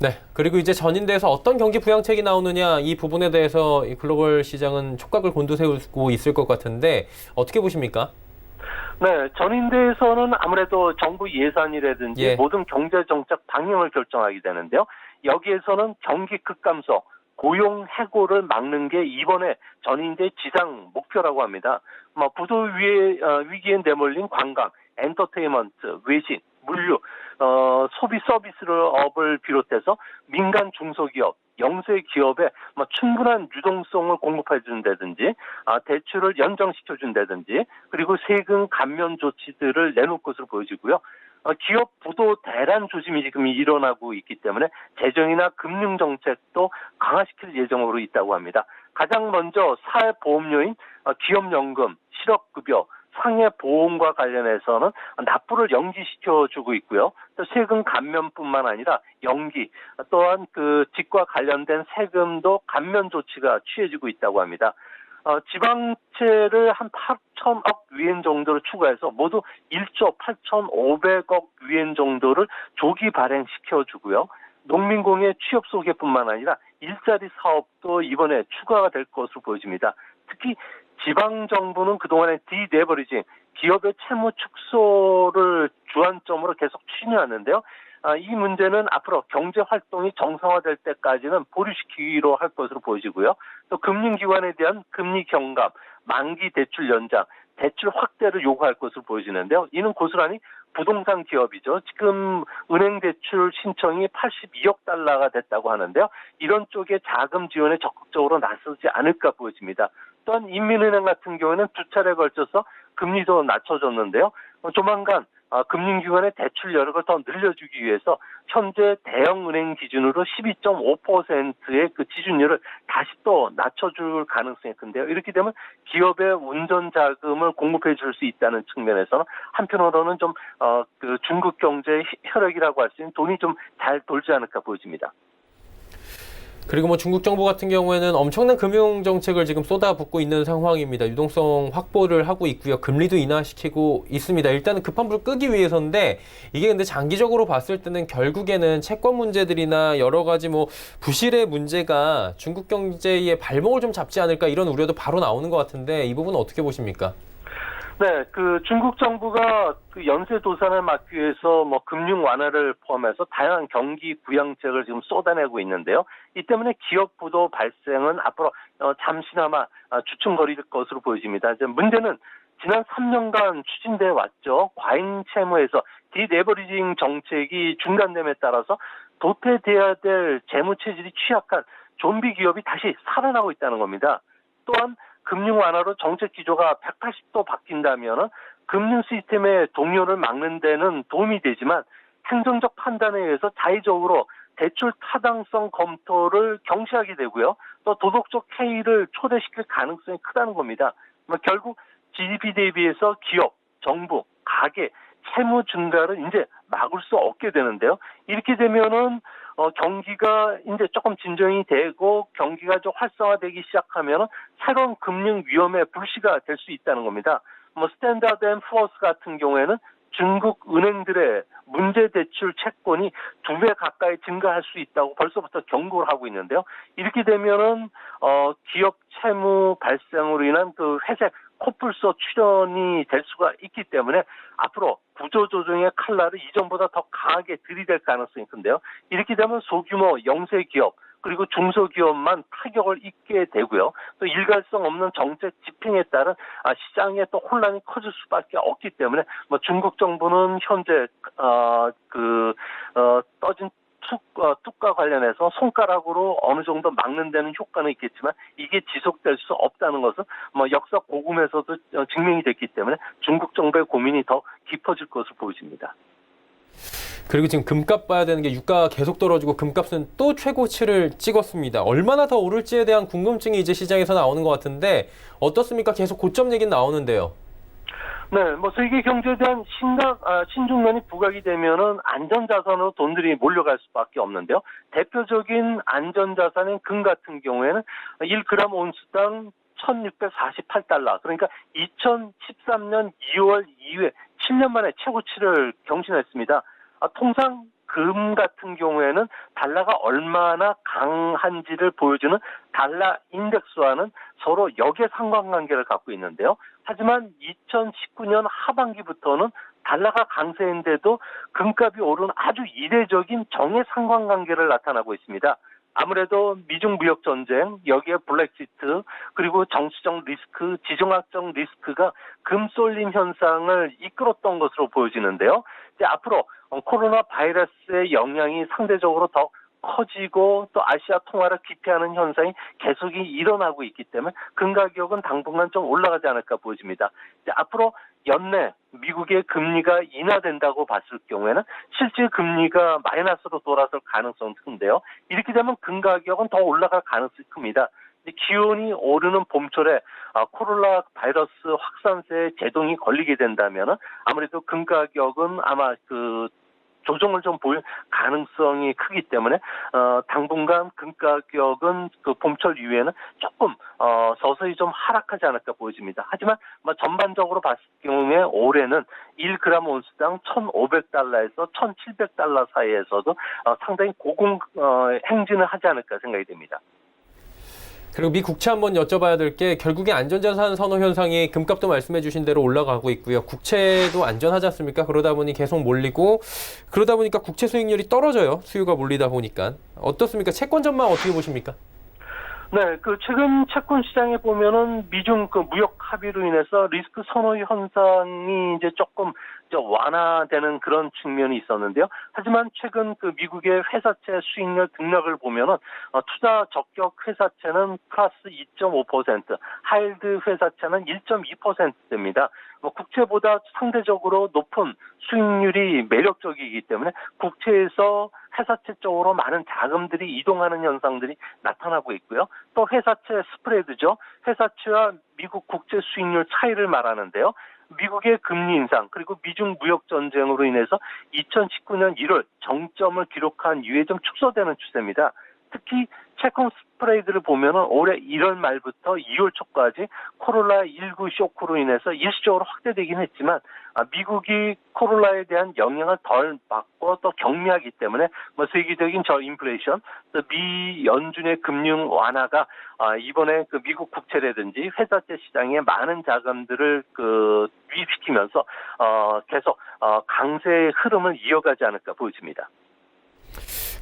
네, 그리고 이제 전인대에서 어떤 경기 부양책이 나오느냐 이 부분에 대해서 이 글로벌 시장은 촉각을 곤두세우고 있을 것 같은데 어떻게 보십니까? 네, 전인대에서는 아무래도 정부 예산이라든지 모든 경제정책 방향을 결정하게 되는데요. 여기에서는 경기 급감소, 고용 해고를 막는 게 이번에 전인대 지상 목표라고 합니다. 부도 위기에 내몰린 관광, 엔터테인먼트, 외식, 물류, 소비 서비스업을 비롯해서 민간 중소기업, 영세 기업에 충분한 유동성을 공급해 준다든지 대출을 연장시켜 준다든지 그리고 세금 감면 조치들을 내놓을 것으로 보여지고요. 기업 부도 대란 조짐이 지금 일어나고 있기 때문에 재정이나 금융 정책도 강화시킬 예정으로 있다고 합니다. 가장 먼저 사회보험료인 기업연금, 실업급여, 상해보험과 관련해서는 납부를 연기시켜주고 있고요. 또 세금 감면뿐만 아니라 연기, 또한 집과 관련된 세금도 감면 조치가 취해지고 있다고 합니다. 지방채를 한 8천억 위엔 정도를 추가해서 모두 1조 8,500억 위엔 정도를 조기 발행시켜주고요. 농민공예 취업 소개뿐만 아니라 일자리 사업도 이번에 추가가 될 것으로 보여집니다. 특히 지방정부는 그동안에 디레버리징, 기업의 채무 축소를 주안점으로 계속 추진해왔는데요. 이 문제는 앞으로 경제활동이 정상화될 때까지는 보류시키기로 할 것으로 보여지고요. 또 금융기관에 대한 금리 경감, 만기 대출 연장, 대출 확대를 요구할 것으로 보여지는데요. 이는 고스란히 부동산 기업이죠. 지금 은행 대출 신청이 82억 달러가 됐다고 하는데요. 이런 쪽에 자금 지원에 적극적으로 나서지 않을까 보여집니다. 또한 인민은행 같은 경우에는 2차례에 걸쳐서 금리도 낮춰줬는데요. 조만간 금융기관의 대출 여력을 더 늘려주기 위해서 현재 대형은행 기준으로 12.5%의 지준율을 다시 또 낮춰줄 가능성이 큰데요. 이렇게 되면 기업의 운전 자금을 공급해 줄 수 있다는 측면에서는 한편으로는 좀 중국 경제의 혈액이라고 할 수 있는 돈이 좀 잘 돌지 않을까 보여집니다. 그리고 뭐 중국 정부 같은 경우에는 엄청난 금융 정책을 지금 쏟아붓고 있는 상황입니다. 유동성 확보를 하고 있고요. 금리도 인하시키고 있습니다. 일단은 급한 불 끄기 위해서인데 이게 근데 장기적으로 봤을 때는 결국에는 채권 문제들이나 여러 가지 뭐 부실의 문제가 중국 경제의 발목을 좀 잡지 않을까 이런 우려도 바로 나오는 것 같은데 이 부분은 어떻게 보십니까? 네, 중국 정부가 연쇄 도산을 막기 위해서 뭐 금융 완화를 포함해서 다양한 경기 부양책을 지금 쏟아내고 있는데요. 이 때문에 기업 부도 발생은 앞으로 잠시나마 주춤거릴 것으로 보여집니다. 이제 문제는 지난 3년간 추진돼 왔죠. 과잉 채무에서 디레버리징 정책이 중단됨에 따라서 도태돼야 될 재무 체질이 취약한 좀비 기업이 다시 살아나고 있다는 겁니다. 또한 금융 완화로 정책 기조가 180도 바뀐다면 금융 시스템의 동요를 막는 데는 도움이 되지만 행정적 판단에 의해서 자의적으로 대출 타당성 검토를 경시하게 되고요. 또 도덕적 해이를 초래시킬 가능성이 크다는 겁니다. 결국 GDP 대비해서 기업, 정부, 가계, 채무 증가를 이제 막을 수 없게 되는데요. 이렇게 되면은 경기가 이제 조금 진정이 되고 경기가 좀 활성화되기 시작하면 새로운 금융 위험의 불씨가 될 수 있다는 겁니다. 뭐 스탠다드 앤 푸어스 같은 경우에는 중국 은행들의 문제 대출 채권이 2배 가까이 증가할 수 있다고 벌써부터 경고를 하고 있는데요. 이렇게 되면은 기업 채무 발생으로 인한 그 회색 코뿔소 출현이 될 수가 있기 때문에 앞으로 구조조정의 칼날을 이전보다 더 강하게 들이댈 가능성이 큰데요. 이렇게 되면 소규모 영세 기업 그리고 중소기업만 타격을 입게 되고요. 또 일관성 없는 정책 집행에 따른 시장에 또 혼란이 커질 수밖에 없기 때문에 뭐 중국 정부는 현재 떠진 뚝과 관련해서 손가락으로 어느 정도 막는 데는 효과는 있겠지만 이게 지속될 수 없다는 것은 뭐 역사 고금에서도 증명이 됐기 때문에 중국 정부의 고민이 더 깊어질 것으로 보여집니다. 그리고 지금 금값 봐야 되는 게 유가가 계속 떨어지고 금값은 또 최고치를 찍었습니다. 얼마나 더 오를지에 대한 궁금증이 이제 시장에서 나오는 것 같은데 어떻습니까? 계속 고점 얘기는 나오는데요. 네, 뭐 세계 경제에 대한 신중론이 부각이 되면은 안전자산으로 돈들이 몰려갈 수밖에 없는데요. 대표적인 안전자산인 금 같은 경우에는 1g 온수당 1,648달러. 그러니까 2013년 2월 이후에 7년 만에 최고치를 경신했습니다. 통상 금 같은 경우에는 달러가 얼마나 강한지를 보여주는 달러 인덱스와는 서로 역의 상관관계를 갖고 있는데요. 하지만 2019년 하반기부터는 달러가 강세인데도 금값이 오르는 아주 이례적인 정의 상관관계를 나타나고 있습니다. 아무래도 미중 무역 전쟁, 여기에 블랙시트, 그리고 정치적 리스크, 지정학적 리스크가 금 쏠림 현상을 이끌었던 것으로 보여지는데요. 이제 앞으로 코로나 바이러스의 영향이 상대적으로 더 커지고 또 아시아 통화를 기피하는 현상이 계속이 일어나고 있기 때문에 금 가격은 당분간 좀 올라가지 않을까 보여집니다. 이제 앞으로 연내 미국의 금리가 인하된다고 봤을 경우에는 실질 금리가 마이너스로 돌아설 가능성은 큰데요. 이렇게 되면 금 가격은 더 올라갈 가능성이 큽니다. 기온이 오르는 봄철에 코로나 바이러스 확산세에 제동이 걸리게 된다면 아무래도 금 가격은 아마 조정을 좀 보일 가능성이 크기 때문에 당분간 금 가격은 봄철 이후에는 조금 서서히 좀 하락하지 않을까 보여집니다. 하지만 전반적으로 봤을 경우에 올해는 1g 온수당 1,500달러에서 1,700달러 사이에서도 상당히 고공 행진을 하지 않을까 생각이 됩니다. 그리고 미 국채 한번 여쭤봐야 될 게 결국에 안전자산 선호 현상이 금값도 말씀해 주신 대로 올라가고 있고요. 국채도 안전하지 않습니까? 그러다 보니 계속 몰리고 그러다 보니까 국채 수익률이 떨어져요. 수요가 몰리다 보니까. 어떻습니까? 채권 전망 어떻게 보십니까? 네, 최근 채권 시장에 보면은 미중 무역 합의로 인해서 리스크 선호 현상이 이제 조금 완화되는 그런 측면이 있었는데요. 하지만 최근 미국의 회사채 수익률 등락을 보면은 투자 적격 회사채는 플러스 2.5%, 하이힐드 회사채는 1.2%입니다. 국채보다 상대적으로 높은 수익률이 매력적이기 때문에 국채에서 회사채 쪽으로 많은 자금들이 이동하는 현상들이 나타나고 있고요. 또 회사채 스프레드죠. 회사채와 미국 국채 수익률 차이를 말하는데요. 미국의 금리 인상 그리고 미중 무역 전쟁으로 인해서 2019년 1월 정점을 기록한 이후에 좀 축소되는 추세입니다. 특히 채권 스프레이드를 보면은 올해 1월 말부터 2월 초까지 코로나19 쇼크로 인해서 일시적으로 확대되긴 했지만 미국이 코로나에 대한 영향을 덜 받고 또 경미하기 때문에 뭐 세계적인 저인플레이션, 또 미 연준의 금융 완화가 이번에 그 미국 국채라든지 회사채 시장에 많은 자금들을 유입시키면서 계속 강세의 흐름을 이어가지 않을까 보여집니다.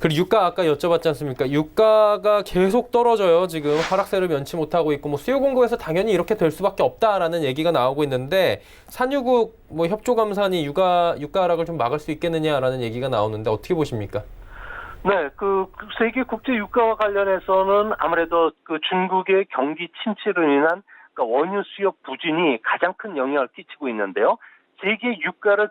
그리고 유가 아까 여쭤봤지 않습니까? 유가가 계속 떨어져요. 지금 하락세를 면치 못하고 있고 뭐 수요 공급에서 당연히 이렇게 될 수밖에 없다라는 얘기가 나오고 있는데 산유국 뭐 협조 감산이 유가 하락을 좀 막을 수 있겠느냐라는 얘기가 나오는데 어떻게 보십니까? 네, 세계 국제 유가와 관련해서는 아무래도 중국의 경기 침체로 인한 원유 수요 부진이 가장 큰 영향을 끼치고 있는데요. 세계 유가를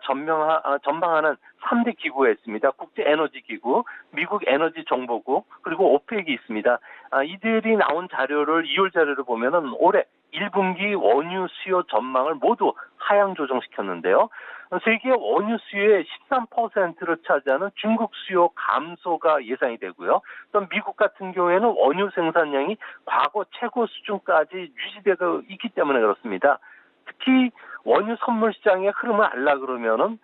전망하는 3대 기구가 있습니다. 국제에너지기구, 미국 에너지정보국, 그리고 오펙이 있습니다. 이들이 나온 자료를 2월 자료를 보면은 올해 1분기 원유 수요 전망을 모두 하향 조정시켰는데요. 세계 원유 수요의 13%를 차지하는 중국 수요 감소가 예상이 되고요. 또 미국 같은 경우에는 원유 생산량이 과거 최고 수준까지 유지되고 있기 때문에 그렇습니다. 특히 원유 선물 시장의 흐름을 알라 그러면은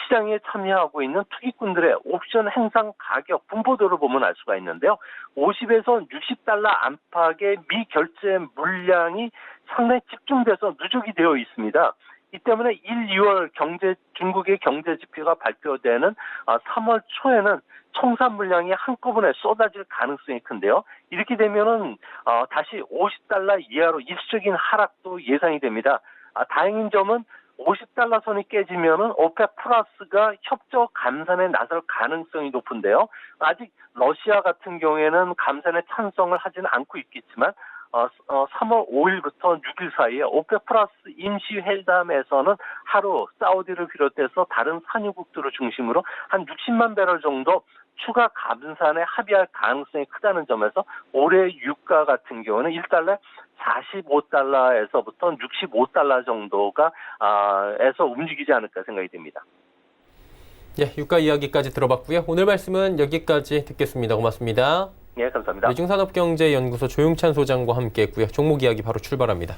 시장에 참여하고 있는 투기꾼들의 옵션 행상 가격 분포도를 보면 알 수가 있는데요. 50에서 60달러 안팎의 미결제 물량이 상당히 집중돼서 누적이 되어 있습니다. 이 때문에 1, 2월 중국의 경제 지표가 발표되는 3월 초에는 청산 물량이 한꺼번에 쏟아질 가능성이 큰데요. 이렇게 되면은 다시 50달러 이하로 일시적인 하락도 예상이 됩니다. 다행인 점은 50달러 선이 깨지면은 오펙 플러스가 협조 감산에 나설 가능성이 높은데요. 아직 러시아 같은 경우에는 감산에 찬성을 하지는 않고 있겠지만 3월 5일부터 6일 사이에 오펙 플러스 임시 회담에서는 하루 사우디를 비롯해서 다른 산유국들을 중심으로 한 60만 배럴 정도 추가 감산에 합의할 가능성이 크다는 점에서 올해 유가 같은 경우는 1달러에 45달러에서부터 65달러 정도가 에서 움직이지 않을까 생각이 됩니다. 예, 유가 이야기까지 들어봤고요. 오늘 말씀은 여기까지 듣겠습니다. 고맙습니다. 예, 감사합니다. 미중산업경제연구소 조용찬 소장과 함께했고요. 종목 이야기 바로 출발합니다.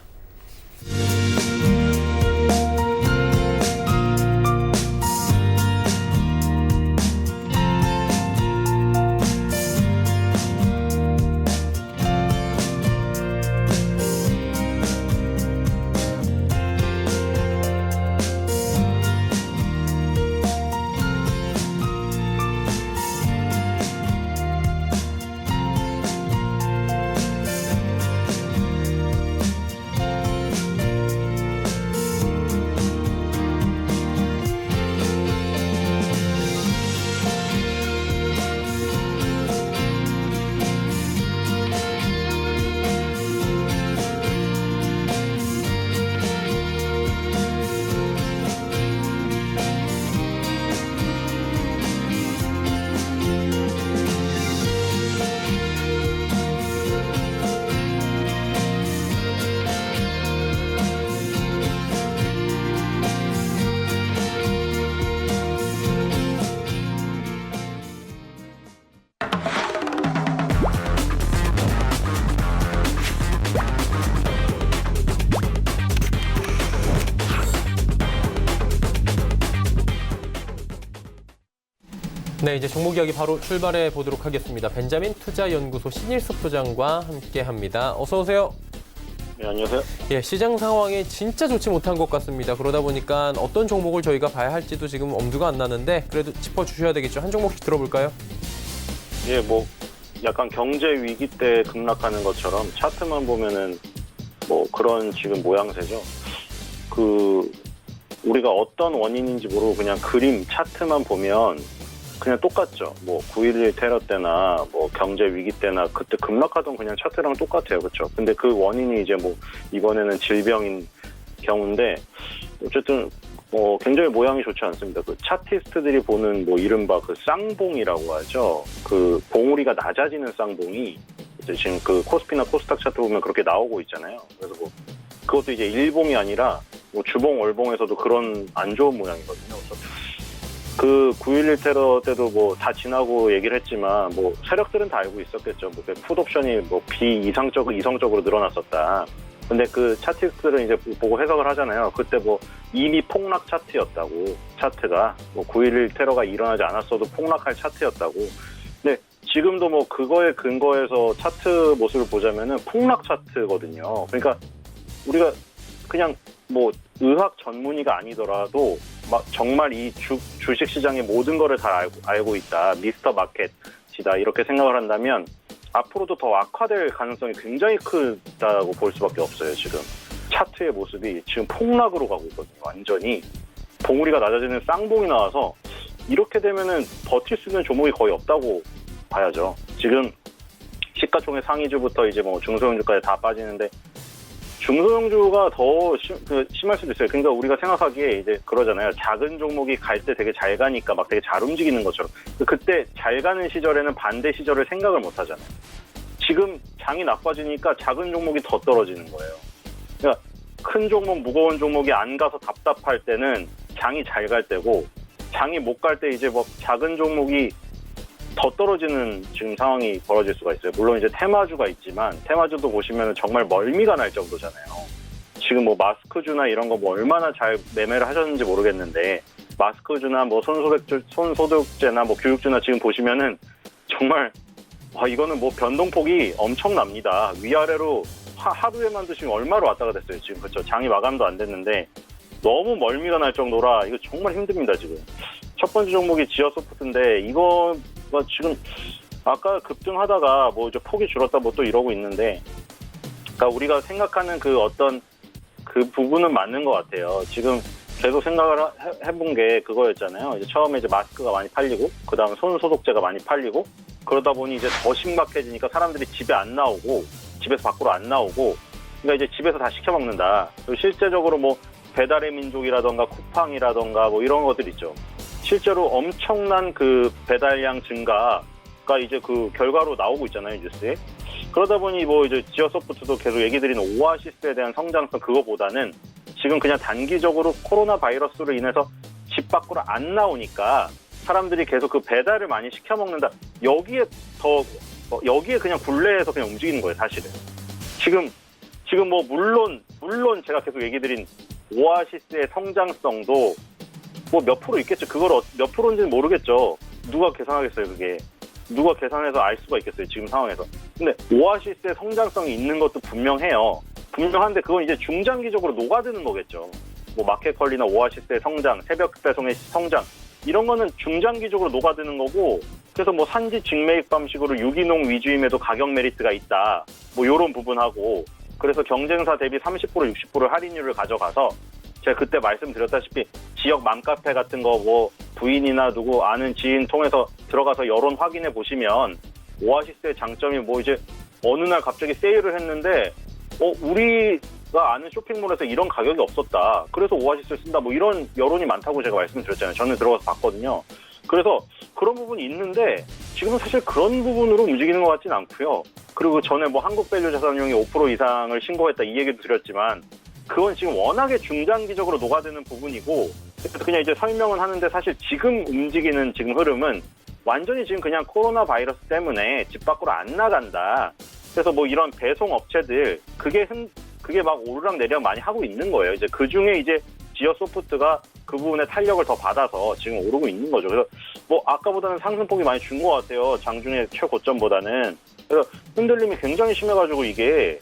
네, 이제 종목 이야기 바로 출발해 보도록 하겠습니다. 벤자민 투자연구소 신일섭 소장과 함께합니다. 어서 오세요. 네, 안녕하세요. 예, 시장 상황이 진짜 좋지 못한 것 같습니다. 그러다 보니까 어떤 종목을 저희가 봐야 할지도 지금 엄두가 안 나는데 그래도 짚어주셔야 되겠죠. 한 종목씩 들어볼까요? 예, 뭐 약간 경제 위기 때 급락하는 것처럼 차트만 보면은 뭐 그런 지금 모양새죠. 우리가 어떤 원인인지 모르고 그냥 그림 차트만 보면 그냥 똑같죠. 뭐 9.11 테러 때나 뭐 경제 위기 때나 그때 급락하던 그냥 차트랑 똑같아요. 그렇죠? 근데 그 원인이 이제 뭐 이번에는 질병인 경우인데 어쨌든 굉장히 모양이 좋지 않습니다. 그 차티스트들이 보는 뭐 이른바 그 쌍봉이라고 하죠. 그 봉우리가 낮아지는 쌍봉이 이제 지금 그 코스피나 코스닥 차트 보면 그렇게 나오고 있잖아요. 그래서 뭐 그것도 이제 일봉이 아니라 뭐 주봉, 월봉에서도 그런 안 좋은 모양이거든요. 그래서 그 9.11 테러 때도 뭐 다 지나고 얘기를 했지만 뭐 세력들은 다 알고 있었겠죠. 뭐 풋옵션이 뭐 이성적으로 늘어났었다. 근데 그 차트들은 이제 보고 해석을 하잖아요. 그때 뭐 이미 폭락 차트였다고. 차트가 뭐 9.11 테러가 일어나지 않았어도 폭락할 차트였다고. 근데 지금도 뭐 그거에 근거해서 차트 모습을 보자면은 폭락 차트거든요. 그러니까 우리가 그냥 뭐 의학 전문의가 아니더라도 막 정말 이 주식 시장의 모든 거를 다 알고 있다. 미스터 마켓이다. 이렇게 생각을 한다면 앞으로도 더 악화될 가능성이 굉장히 크다고 볼 수밖에 없어요. 지금 차트의 모습이 지금 폭락으로 가고 있거든요. 완전히 봉우리가 낮아지는 쌍봉이 나와서 이렇게 되면은 버틸 수 있는 종목이 거의 없다고 봐야죠. 지금 시가총액 상위주부터 이제 뭐 중소형주까지 다 빠지는데 중소형주가 더 심할 수도 있어요. 그러니까 우리가 생각하기에 이제 그러잖아요. 작은 종목이 갈 때 되게 잘 가니까 막 되게 잘 움직이는 것처럼. 그때 잘 가는 시절에는 반대 시절을 생각을 못 하잖아요. 지금 장이 나빠지니까 작은 종목이 더 떨어지는 거예요. 그러니까 큰 종목, 무거운 종목이 안 가서 답답할 때는 장이 잘 갈 때고 장이 못 갈 때 이제 뭐 작은 종목이 더 떨어지는 지금 상황이 벌어질 수가 있어요. 물론 이제 테마주가 있지만 테마주도 보시면 정말 멀미가 날 정도잖아요. 지금 뭐 마스크주나 이런 거 뭐 얼마나 잘 매매를 하셨는지 모르겠는데 마스크주나 뭐 손소독제나 뭐 교육주나 지금 보시면은 정말 이거는 뭐 변동폭이 엄청납니다. 위아래로 하루에만 드시면 얼마로 왔다가 됐어요. 지금 그렇죠. 장이 마감도 안 됐는데 너무 멀미가 날 정도라 이거 정말 힘듭니다. 지금 첫 번째 종목이 지어소프트인데 이거 지금 아까 급등하다가 뭐 이제 폭이 줄었다 뭐 또 이러고 있는데, 그러니까 우리가 생각하는 그 어떤 그 부분은 맞는 것 같아요. 지금 계속 생각을 해본 게 그거였잖아요. 이제 처음에 이제 마스크가 많이 팔리고, 그 다음에 손 소독제가 많이 팔리고, 그러다 보니 이제 더 심각해지니까 사람들이 집에 안 나오고, 집에서 밖으로 안 나오고, 그러니까 이제 집에서 다 시켜 먹는다. 그리고 실제적으로 뭐 배달의 민족이라던가 쿠팡이라던가 뭐 이런 것들 있죠. 실제로 엄청난 그 배달량 증가가 이제 그 결과로 나오고 있잖아요, 뉴스에. 그러다 보니 뭐 이제 지어소프트도 계속 얘기 드리는 오아시스에 대한 성장성 그거보다는 지금 그냥 단기적으로 코로나 바이러스로 인해서 집 밖으로 안 나오니까 사람들이 계속 그 배달을 많이 시켜 먹는다. 여기에 그냥 굴레에서 그냥 움직이는 거예요, 사실은. 지금 뭐 물론 제가 계속 얘기 드린 오아시스의 성장성도 뭐 몇 프로 있겠죠. 그걸 몇 프로인지는 모르겠죠. 누가 계산하겠어요, 그게. 누가 계산해서 알 수가 있겠어요, 지금 상황에서. 근데 오아시스의 성장성이 있는 것도 분명해요. 분명한데 그건 이제 중장기적으로 녹아드는 거겠죠. 뭐 마켓컬리나 오아시스의 성장, 새벽 배송의 성장 이런 거는 중장기적으로 녹아드는 거고, 그래서 뭐 산지 직매입 방식으로 유기농 위주임에도 가격 메리트가 있다. 뭐 이런 부분하고, 그래서 경쟁사 대비 30% 60% 할인율을 가져가서 제가 그때 말씀드렸다시피 지역 맘카페 같은 거 뭐 부인이나 누구 아는 지인 통해서 들어가서 여론 확인해 보시면 오아시스의 장점이 뭐 이제 어느 날 갑자기 세일을 했는데 우리가 아는 쇼핑몰에서 이런 가격이 없었다. 그래서 오아시스를 쓴다. 뭐 이런 여론이 많다고 제가 말씀드렸잖아요. 저는 들어가서 봤거든요. 그래서 그런 부분이 있는데 지금은 사실 그런 부분으로 움직이는 것 같지는 않고요. 그리고 전에 뭐 한국밸류 자산용이 5% 이상을 신고했다 이 얘기도 드렸지만 그건 지금 워낙에 중장기적으로 녹아드는 부분이고, 그래서 그냥 이제 설명은 하는데 사실 지금 움직이는 지금 흐름은 완전히 지금 그냥 코로나 바이러스 때문에 집 밖으로 안 나간다. 그래서 뭐 이런 배송 업체들 그게 막 오르락 내리락 많이 하고 있는 거예요. 이제 그 중에 이제 지어소프트가 그 부분에 탄력을 더 받아서 지금 오르고 있는 거죠. 그래서 뭐 아까보다는 상승폭이 많이 준 것 같아요. 장중에 최고점보다는. 그래서 흔들림이 굉장히 심해가지고 이게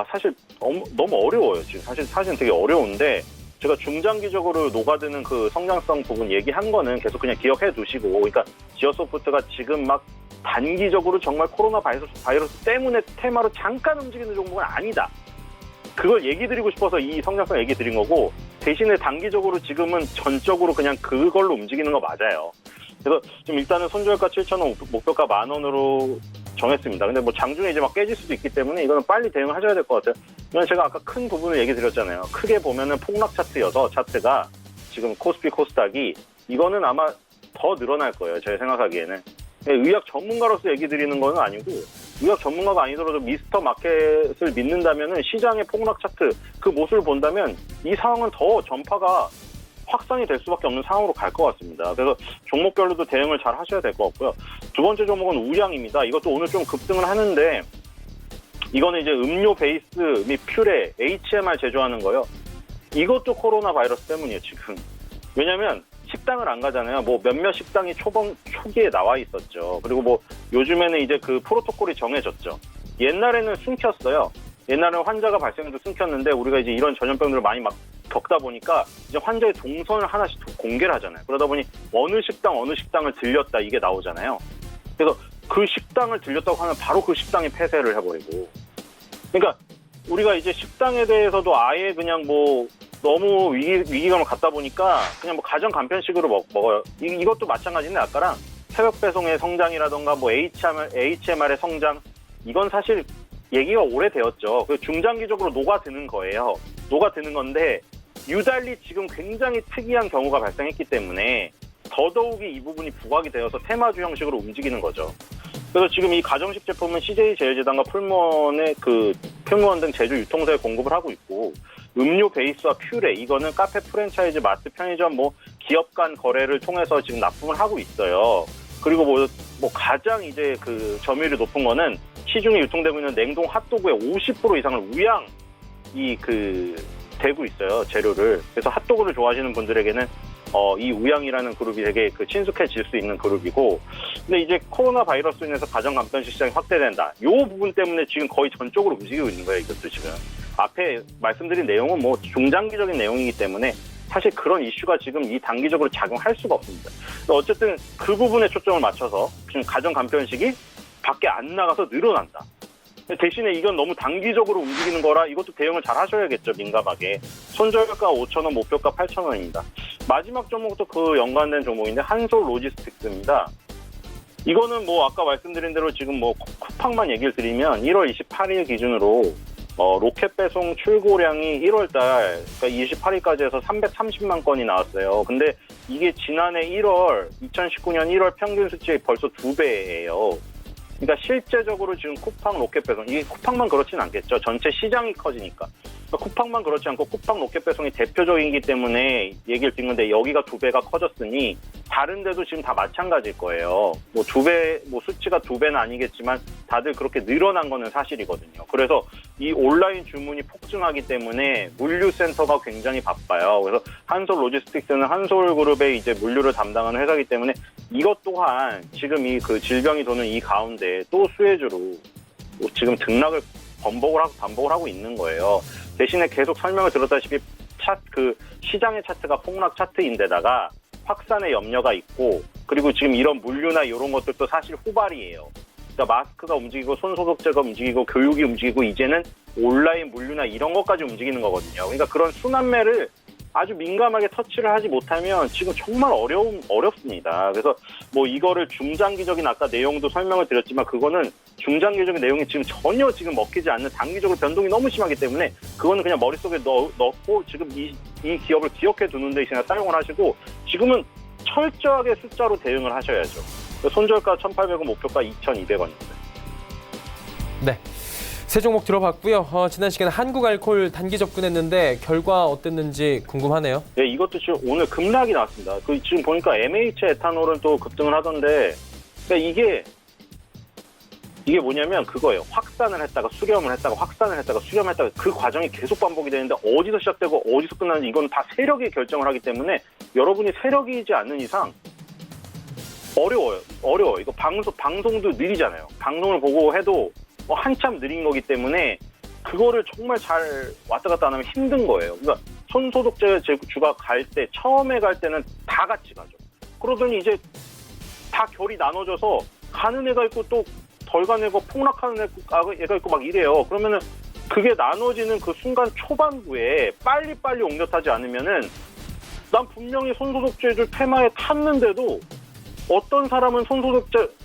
사실 너무 어려워요. 지금 사실은 되게 어려운데 제가 중장기적으로 녹아드는 그 성장성 부분 얘기한 거는 계속 그냥 기억해 두시고, 그러니까 지어소프트가 지금 막 단기적으로 정말 코로나 바이러스 때문에 테마로 잠깐 움직이는 종목은 아니다. 그걸 얘기 드리고 싶어서 이 성장성 얘기 드린 거고, 대신에 단기적으로 지금은 전적으로 그냥 그걸로 움직이는 거 맞아요. 그래서 지금 일단은 손절가 7,000원, 목표가 10,000원으로 정했습니다. 근데 뭐 장중에 이제 막 깨질 수도 있기 때문에 이거는 빨리 대응을 하셔야 될 것 같아요. 왜냐면 제가 아까 큰 부분을 얘기 드렸잖아요. 크게 보면은 폭락 차트여서 차트가 지금 코스피 코스닥이 이거는 아마 더 늘어날 거예요. 제가 생각하기에는. 의학 전문가로서 얘기 드리는 건 아니고, 의학 전문가가 아니더라도 미스터 마켓을 믿는다면은 시장의 폭락 차트 그 모습을 본다면 이 상황은 더 전파가 확산이 될 수밖에 없는 상황으로 갈 것 같습니다. 그래서 종목별로도 대응을 잘 하셔야 될 것 같고요. 두 번째 종목은 우량입니다. 이것도 오늘 좀 급등을 하는데 이거는 이제 음료 베이스 및 퓨레, HMR 제조하는 거요. 이것도 코로나 바이러스 때문이에요, 지금. 왜냐면 식당을 안 가잖아요. 뭐 몇몇 식당이 초기에 나와 있었죠. 그리고 뭐 요즘에는 이제 그 프로토콜이 정해졌죠. 옛날에는 숨겼어요. 옛날에는 환자가 발생해도 숨겼는데 우리가 이제 이런 전염병들을 많이 막 겪다 보니까 이제 환자의 동선을 하나씩 공개를 하잖아요. 그러다 보니 어느 식당을 들렸다 이게 나오잖아요. 그래서 그 식당을 들렸다고 하면 바로 그 식당에 폐쇄를 해버리고. 그러니까 우리가 이제 식당에 대해서도 아예 그냥 뭐 너무 위기감을 갖다 보니까 그냥 뭐 가정 간편식으로 먹어요. 이것도 마찬가지인데 아까랑 새벽 배송의 성장이라던가 뭐 HMR의 성장 이건 사실 얘기가 오래되었죠. 그 중장기적으로 녹아드는 거예요. 녹아드는 건데 유달리 지금 굉장히 특이한 경우가 발생했기 때문에 더더욱이 이 부분이 부각이 되어서 테마주 형식으로 움직이는 거죠. 그래서 지금 이 가정식 제품은 CJ제일제당과 풀무원 등 제주 유통사에 공급을 하고 있고 음료 베이스와 퓨레 이거는 카페 프랜차이즈 마트 편의점 뭐 기업 간 거래를 통해서 지금 납품을 하고 있어요. 그리고 뭐 가장 이제 그 점유율이 높은 거는 시중에 유통되고 있는 냉동 핫도그의 50% 이상을 대고 있어요, 재료를. 그래서 핫도그를 좋아하시는 분들에게는 이 우양이라는 그룹이 되게 친숙해질 수 있는 그룹이고, 근데 이제 코로나 바이러스로 인해서 가정 간편식 시장이 확대된다. 이 부분 때문에 지금 거의 전적으로 움직이고 있는 거예요, 이것도 지금. 앞에 말씀드린 내용은 뭐 중장기적인 내용이기 때문에 사실 그런 이슈가 지금 이 단기적으로 작용할 수가 없습니다. 어쨌든 그 부분에 초점을 맞춰서 지금 가정 간편식이 밖에 안 나가서 늘어난다. 대신에 이건 너무 단기적으로 움직이는 거라 이것도 대응을 잘 하셔야겠죠, 민감하게. 손절가 5,000원, 목표가 8,000원입니다. 마지막 종목도 그 연관된 종목인데 한솔 로지스틱스입니다. 이거는 뭐 아까 말씀드린 대로 지금 뭐 쿠팡만 얘기를 드리면 1월 28일 기준으로 로켓 배송 출고량이 1월달, 그러니까 28일까지 해서 330만 건이 나왔어요. 근데 이게 지난해 2019년 1월 평균 수치의 벌써 2배예요. 그러니까 실제적으로 지금 쿠팡 로켓 배송, 이게 쿠팡만 그렇진 않겠죠. 전체 시장이 커지니까. 그러니까 쿠팡만 그렇지 않고 쿠팡 로켓 배송이 대표적이기 때문에 얘기를 듣는데 여기가 2배가 커졌으니 다른 데도 지금 다 마찬가지일 거예요. 뭐 2배, 뭐 수치가 2배는 아니겠지만 다들 그렇게 늘어난 거는 사실이거든요. 그래서 이 온라인 주문이 폭증하기 때문에 물류센터가 굉장히 바빠요. 그래서 한솔 로지스틱스는 한솔그룹의 이제 물류를 담당하는 회사이기 때문에 이것 또한 지금 이 질병이 도는 이 가운데 또 수혜주로 지금 등락을 반복을 하고 있는 거예요. 대신에 계속 설명을 들었다시피 시장의 차트가 폭락 차트인데다가 확산의 염려가 있고, 그리고 지금 이런 물류나 이런 것들도 사실 후발이에요. 그러니까 마스크가 움직이고 손소독제가 움직이고 교육이 움직이고 이제는 온라인 물류나 이런 것까지 움직이는 거거든요. 그러니까 그런 순환매를 아주 민감하게 터치를 하지 못하면 지금 정말 어렵습니다. 그래서 뭐 이거를 중장기적인 아까 내용도 설명을 드렸지만 그거는 중장기적인 내용이 지금 전혀 먹히지 않는 단기적으로 변동이 너무 심하기 때문에 그거는 그냥 머릿속에 넣고 지금 이 기업을 기억해 두는 데 그냥 사용을 하시고 지금은 철저하게 숫자로 대응을 하셔야죠. 손절가 1,800원, 목표가 2,200원입니다. 네. 세 종목 들어봤고요. 지난 시간에 한국알콜 단기 접근했는데 결과 어땠는지 궁금하네요. 네, 이것도 지금 오늘 급락이 나왔습니다. 지금 보니까 MH 에탄올은 또 급등을 하던데, 그러니까 이게 뭐냐면 그거예요. 확산을 했다가 수렴을 했다가 확산을 했다가 수렴을 했다가 그 과정이 계속 반복이 되는데 어디서 시작되고 어디서 끝나는지 이건 다 세력이 결정을 하기 때문에 여러분이 세력이지 않는 이상 어려워요. 이거 방송도 느리잖아요. 방송을 보고 해도 한참 느린 거기 때문에 그거를 정말 잘 왔다 갔다 안 하면 힘든 거예요. 그러니까 손소독제 제주가 처음에 갈 때는 다 같이 가죠. 그러더니 이제 다 결이 나눠져서 가는 애가 있고 또 덜 가는 애가 폭락하는 애가 있고 막 이래요. 그러면은 그게 나눠지는 그 순간 초반부에 빨리 옮겨 타지 않으면은 난 분명히 손소독제주 테마에 탔는데도 어떤 사람은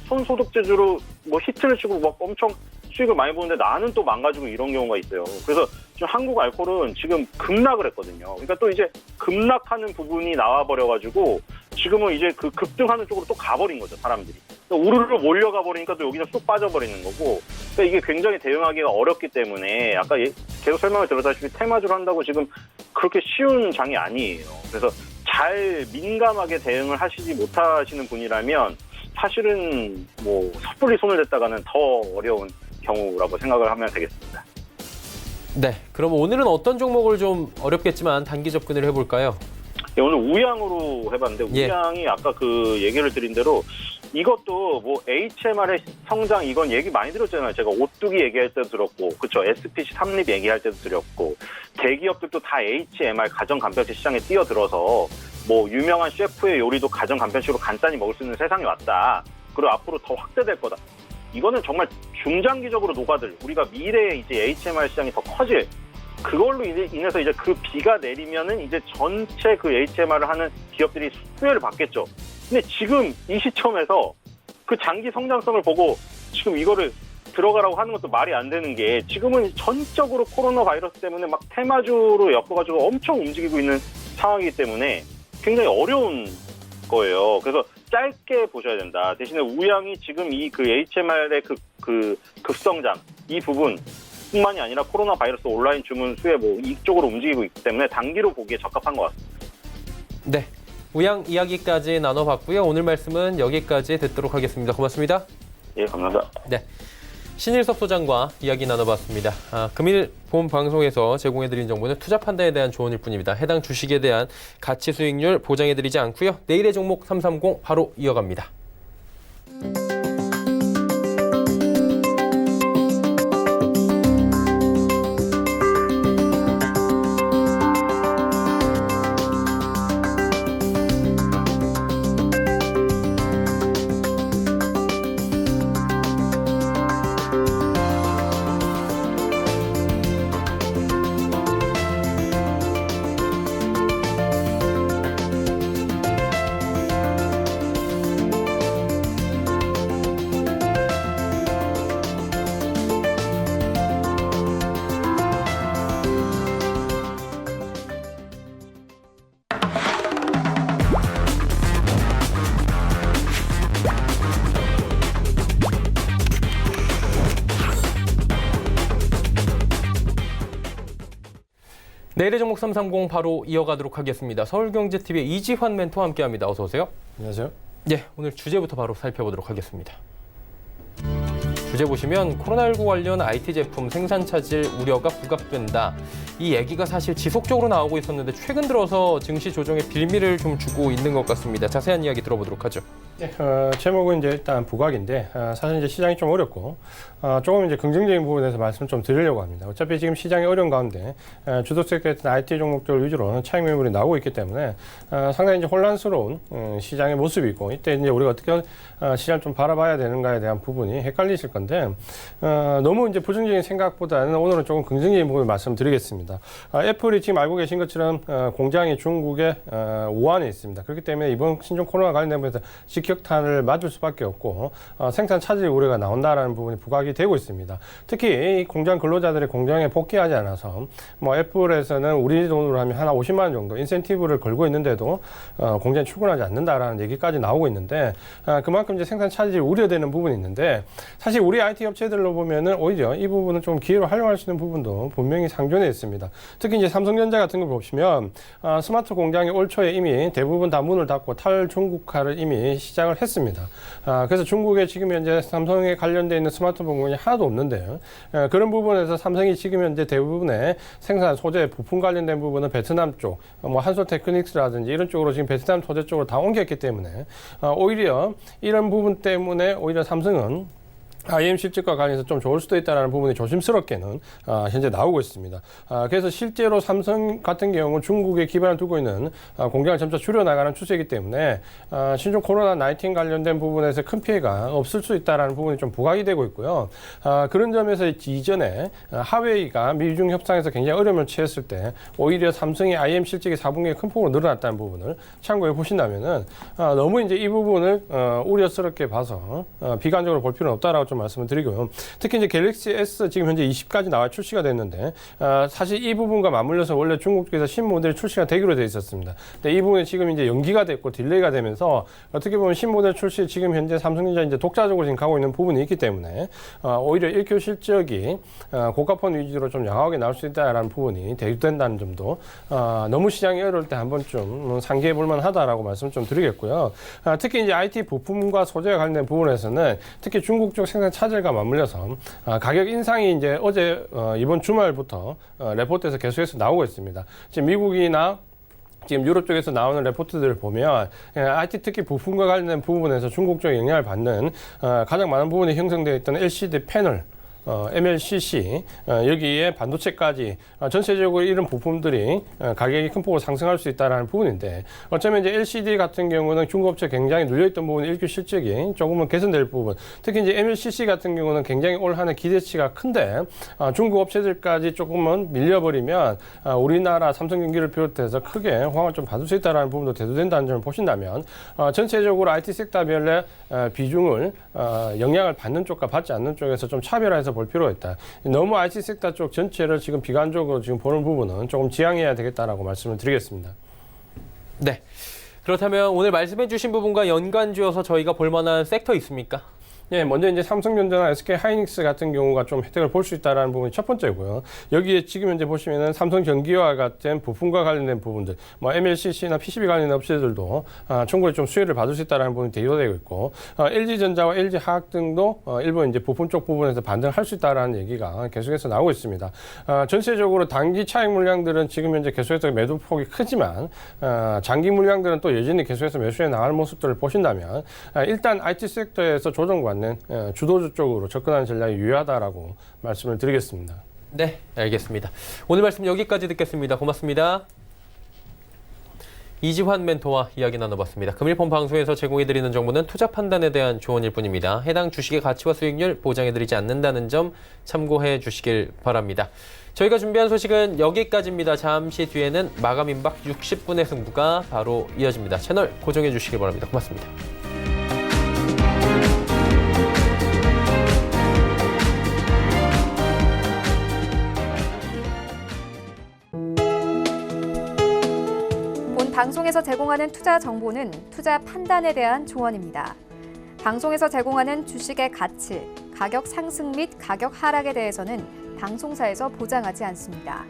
손소독제주로 뭐 히트를 치고 막 엄청 수익을 많이 보는데 나는 또 망가지고 이런 경우가 있어요. 그래서 지금 한국 알콜은 지금 급락을 했거든요. 그러니까 또 이제 급락하는 부분이 나와버려가지고 지금은 이제 그 급등하는 쪽으로 또 가버린 거죠, 사람들이. 우르르 몰려가 버리니까 또 여기서 쑥 빠져버리는 거고. 그러니까 이게 굉장히 대응하기가 어렵기 때문에 아까 계속 설명을 들었다시피 테마주를 한다고 지금 그렇게 쉬운 장이 아니에요. 그래서 잘 민감하게 대응을 하시지 못하시는 분이라면 사실은 뭐 섣불리 손을 댔다가는 더 어려운 경우라고 생각을 하면 되겠습니다. 네, 그럼 오늘은 어떤 종목을 좀 어렵겠지만 단기 접근을 해볼까요? 네, 오늘 우양으로 해봤는데 예. 우양이 아까 그 얘기를 드린 대로 이것도 뭐 HMR의 성장 이건 얘기 많이 들었잖아요. 제가 오뚜기 얘기할 때도 들었고, 그렇죠. SPC 삼립 얘기할 때도 들었고, 대기업들도 다 HMR 가정 간편식 시장에 뛰어들어서 뭐 유명한 셰프의 요리도 가정 간편식으로 간단히 먹을 수 있는 세상이 왔다. 그리고 앞으로 더 확대될 거다. 이거는 정말 중장기적으로 녹아들 우리가 미래에 이제 HMR 시장이 더 커질 그걸로 인해서 이제 그 비가 내리면은 이제 전체 그 HMR을 하는 기업들이 수혜를 받겠죠. 근데 지금 이 시점에서 그 장기 성장성을 보고 지금 이거를 들어가라고 하는 것도 말이 안 되는 게 지금은 전적으로 코로나 바이러스 때문에 막 테마주로 엮어가지고 엄청 움직이고 있는 상황이기 때문에 굉장히 어려운 거예요. 그래서 짧게 보셔야 된다. 대신에 우양이 지금 이 그 HMR의 그 급성장 이 부분 뿐만이 아니라 코로나 바이러스 온라인 주문 수혜 뭐 이쪽으로 움직이고 있기 때문에 단기로 보기에 적합한 것 같습니다. 네, 우양 이야기까지 나눠봤고요. 오늘 말씀은 여기까지 듣도록 하겠습니다. 고맙습니다. 예, 감사합니다. 네, 신일섭 소장과 이야기 나눠봤습니다. 금일 본 방송에서 제공해드린 정보는 투자 판단에 대한 조언일 뿐입니다. 해당 주식에 대한 가치 수익률 보장해드리지 않고요. 내일의 종목 330 바로 이어갑니다. 내일의 종목 330 바로 이어가도록 하겠습니다. 서울경제TV의 이지환 멘토와 함께합니다. 어서 오세요. 안녕하세요. 네, 오늘 주제부터 바로 살펴보도록 하겠습니다. 주제 보시면 코로나19 관련 IT 제품 생산 차질 우려가 부각된다. 이 얘기가 사실 지속적으로 나오고 있었는데 최근 들어서 증시 조정에 빌미를 좀 주고 있는 것 같습니다. 자세한 이야기 들어보도록 하죠. 네, 제목은 이제 일단 부각인데 사실 이제 시장이 좀 어렵고 조금 이제 긍정적인 부분에서 말씀 좀 드리려고 합니다. 어차피 지금 시장이 어려운 가운데 주도 섹터였던 IT 종목들 위주로 차익 매물이 나오고 있기 때문에 상당히 이제 혼란스러운 시장의 모습이 있고 이때 이제 우리가 어떻게 시장을 좀 바라봐야 되는가에 대한 부분이 헷갈리실 건데 너무 이제 부정적인 생각보다는 오늘은 조금 긍정적인 부분을 말씀드리겠습니다. 애플이 지금 알고 계신 것처럼 공장이 중국의 우한에 있습니다. 그렇기 때문에 이번 신종 코로나 관련된 부분에서 직격탄을 맞을 수밖에 없고 생산 차질 우려가 나온다라는 부분이 부각이 되고 있습니다. 특히 이 공장 근로자들이 공장에 복귀하지 않아서 뭐 애플에서는 우리 돈으로 하면 하나 50만 원 정도 인센티브를 걸고 있는데도 공장에 출근하지 않는다라는 얘기까지 나오고 있는데 그만큼 이제 생산 차질이 우려되는 부분이 있는데 사실 우리 IT 업체들로 보면은 오히려 이 부분은 좀 기회로 활용할 수 있는 부분도 분명히 상존해 있습니다. 특히 이제 삼성전자 같은 걸 보시면 스마트 공장이 올 초에 이미 대부분 다 문을 닫고 탈중국화를 이미 시작을 했습니다. 그래서 중국에 지금 현재 삼성에 관련되어 있는 스마트폰 공장이 하나도 없는데요. 그런 부분에서 삼성이 지금 현재 대부분의 생산 소재 부품 관련된 부분은 베트남 쪽, 뭐 한솔테크닉스라든지 이런 쪽으로 지금 베트남 소재 쪽으로 다 옮겼기 때문에 오히려 이런 부분 때문에 오히려 삼성은 IM 실적과 관련해서 좀 좋을 수도 있다는 부분이 조심스럽게는 현재 나오고 있습니다. 그래서 실제로 삼성 같은 경우는 중국에 기반을 두고 있는 공장을 점차 줄여나가는 추세이기 때문에 신종 코로나19 관련된 부분에서 큰 피해가 없을 수 있다는 부분이 좀 부각이 되고 있고요. 그런 점에서 이전에 하웨이가 미중 협상에서 굉장히 어려움을 처했을 때 오히려 삼성의 IM 실적이 4분기에 큰 폭으로 늘어났다는 부분을 참고해 보신다면은 너무 이제 이 부분을 우려스럽게 봐서 비관적으로 볼 필요는 없다라고 좀 말씀을 드리고요. 특히 이제 갤럭시 S 지금 현재 20까지 나와 출시가 됐는데 사실 이 부분과 맞물려서 원래 중국 쪽에서 신모델 출시가 되기로 돼 있었습니다. 근데 이 부분이 지금 이제 연기가 됐고 딜레이가 되면서 어떻게 보면 신모델 출시 지금 현재 삼성전자 이제 독자적으로 지금 가고 있는 부분이 있기 때문에 오히려 1Q 실적이 고가폰 위주로 좀 양호하게 나올 수 있다라는 부분이 대두된다는 점도 너무 시장이 어려울 때 한 번쯤 상기해 볼 만하다라고 말씀을 좀 드리겠고요. 특히 이제 IT 부품과 소재와 관련된 부분에서는 특히 중국 쪽 생산 차질과 맞물려서 가격 인상이 이제 어제 이번 주말부터 레포트에서 계속해서 나오고 있습니다. 지금 미국이나 지금 유럽 쪽에서 나오는 레포트들을 보면 IT 특히 부품과 관련된 부분에서 중국 쪽에 영향을 받는 가장 많은 부분이 형성되어 있던 LCD 패널 MLCC 여기에 반도체까지 전체적으로 이런 부품들이 가격이 큰 폭으로 상승할 수 있다는 부분인데 어쩌면 이제 LCD 같은 경우는 중국업체 굉장히 눌려있던 부분 1級 실적이 조금은 개선될 부분 특히 이제 MLCC 같은 경우는 굉장히 올 한해 기대치가 큰데 중국 업체들까지 조금은 밀려버리면 우리나라 삼성전기를 비롯해서 크게 호황을 좀 받을 수 있다는 부분도 대두된다는 점을 보신다면 전체적으로 IT 섹터별의 비중을 영향을 받는 쪽과 받지 않는 쪽에서 좀 차별화해서 볼 필요가 있다. 너무 IT 섹터 쪽 전체를 지금 비관적으로 지금 보는 부분은 조금 지양해야 되겠다라고 말씀을 드리겠습니다. 네. 그렇다면 오늘 말씀해 주신 부분과 연관지어서 저희가 볼 만한 섹터 있습니까? 예, 먼저 이제 삼성전자나 SK 하이닉스 같은 경우가 좀 혜택을 볼 수 있다는 부분이 첫 번째고요. 여기에 지금 현재 보시면은 삼성전기와 같은 부품과 관련된 부분들, 뭐 MLCC나 PCB 관련 업체들도 충분히 좀 수혜를 받을 수 있다는 부분이 대두되고 있고, LG전자와 LG화학 등도 일본 이제 부품 쪽 부분에서 반등을 할 수 있다는 얘기가 계속해서 나오고 있습니다. 전체적으로 단기 차익 물량들은 지금 현재 계속해서 매도 폭이 크지만 장기 물량들은 또 여전히 계속해서 매수해 나갈 모습들을 보신다면 일단 IT 섹터에서 조정받는 주도주 쪽으로 접근하는 전략이 유효하다라고 말씀을 드리겠습니다. 네, 알겠습니다. 오늘 말씀 여기까지 듣겠습니다. 고맙습니다. 이지환 멘토와 이야기 나눠봤습니다. 금일폰 방송에서 제공해드리는 정보는 투자 판단에 대한 조언일 뿐입니다. 해당 주식의 가치와 수익률 보장해드리지 않는다는 점 참고해 주시길 바랍니다. 저희가 준비한 소식은 여기까지입니다. 잠시 뒤에는 마감 임박 60분의 승부가 바로 이어집니다. 채널 고정해 주시길 바랍니다. 고맙습니다. 방송에서 제공하는 투자 정보는 투자 판단에 대한 조언입니다. 방송에서 제공하는 주식의 가치, 가격 상승 및 가격 하락에 대해서는 방송사에서 보장하지 않습니다.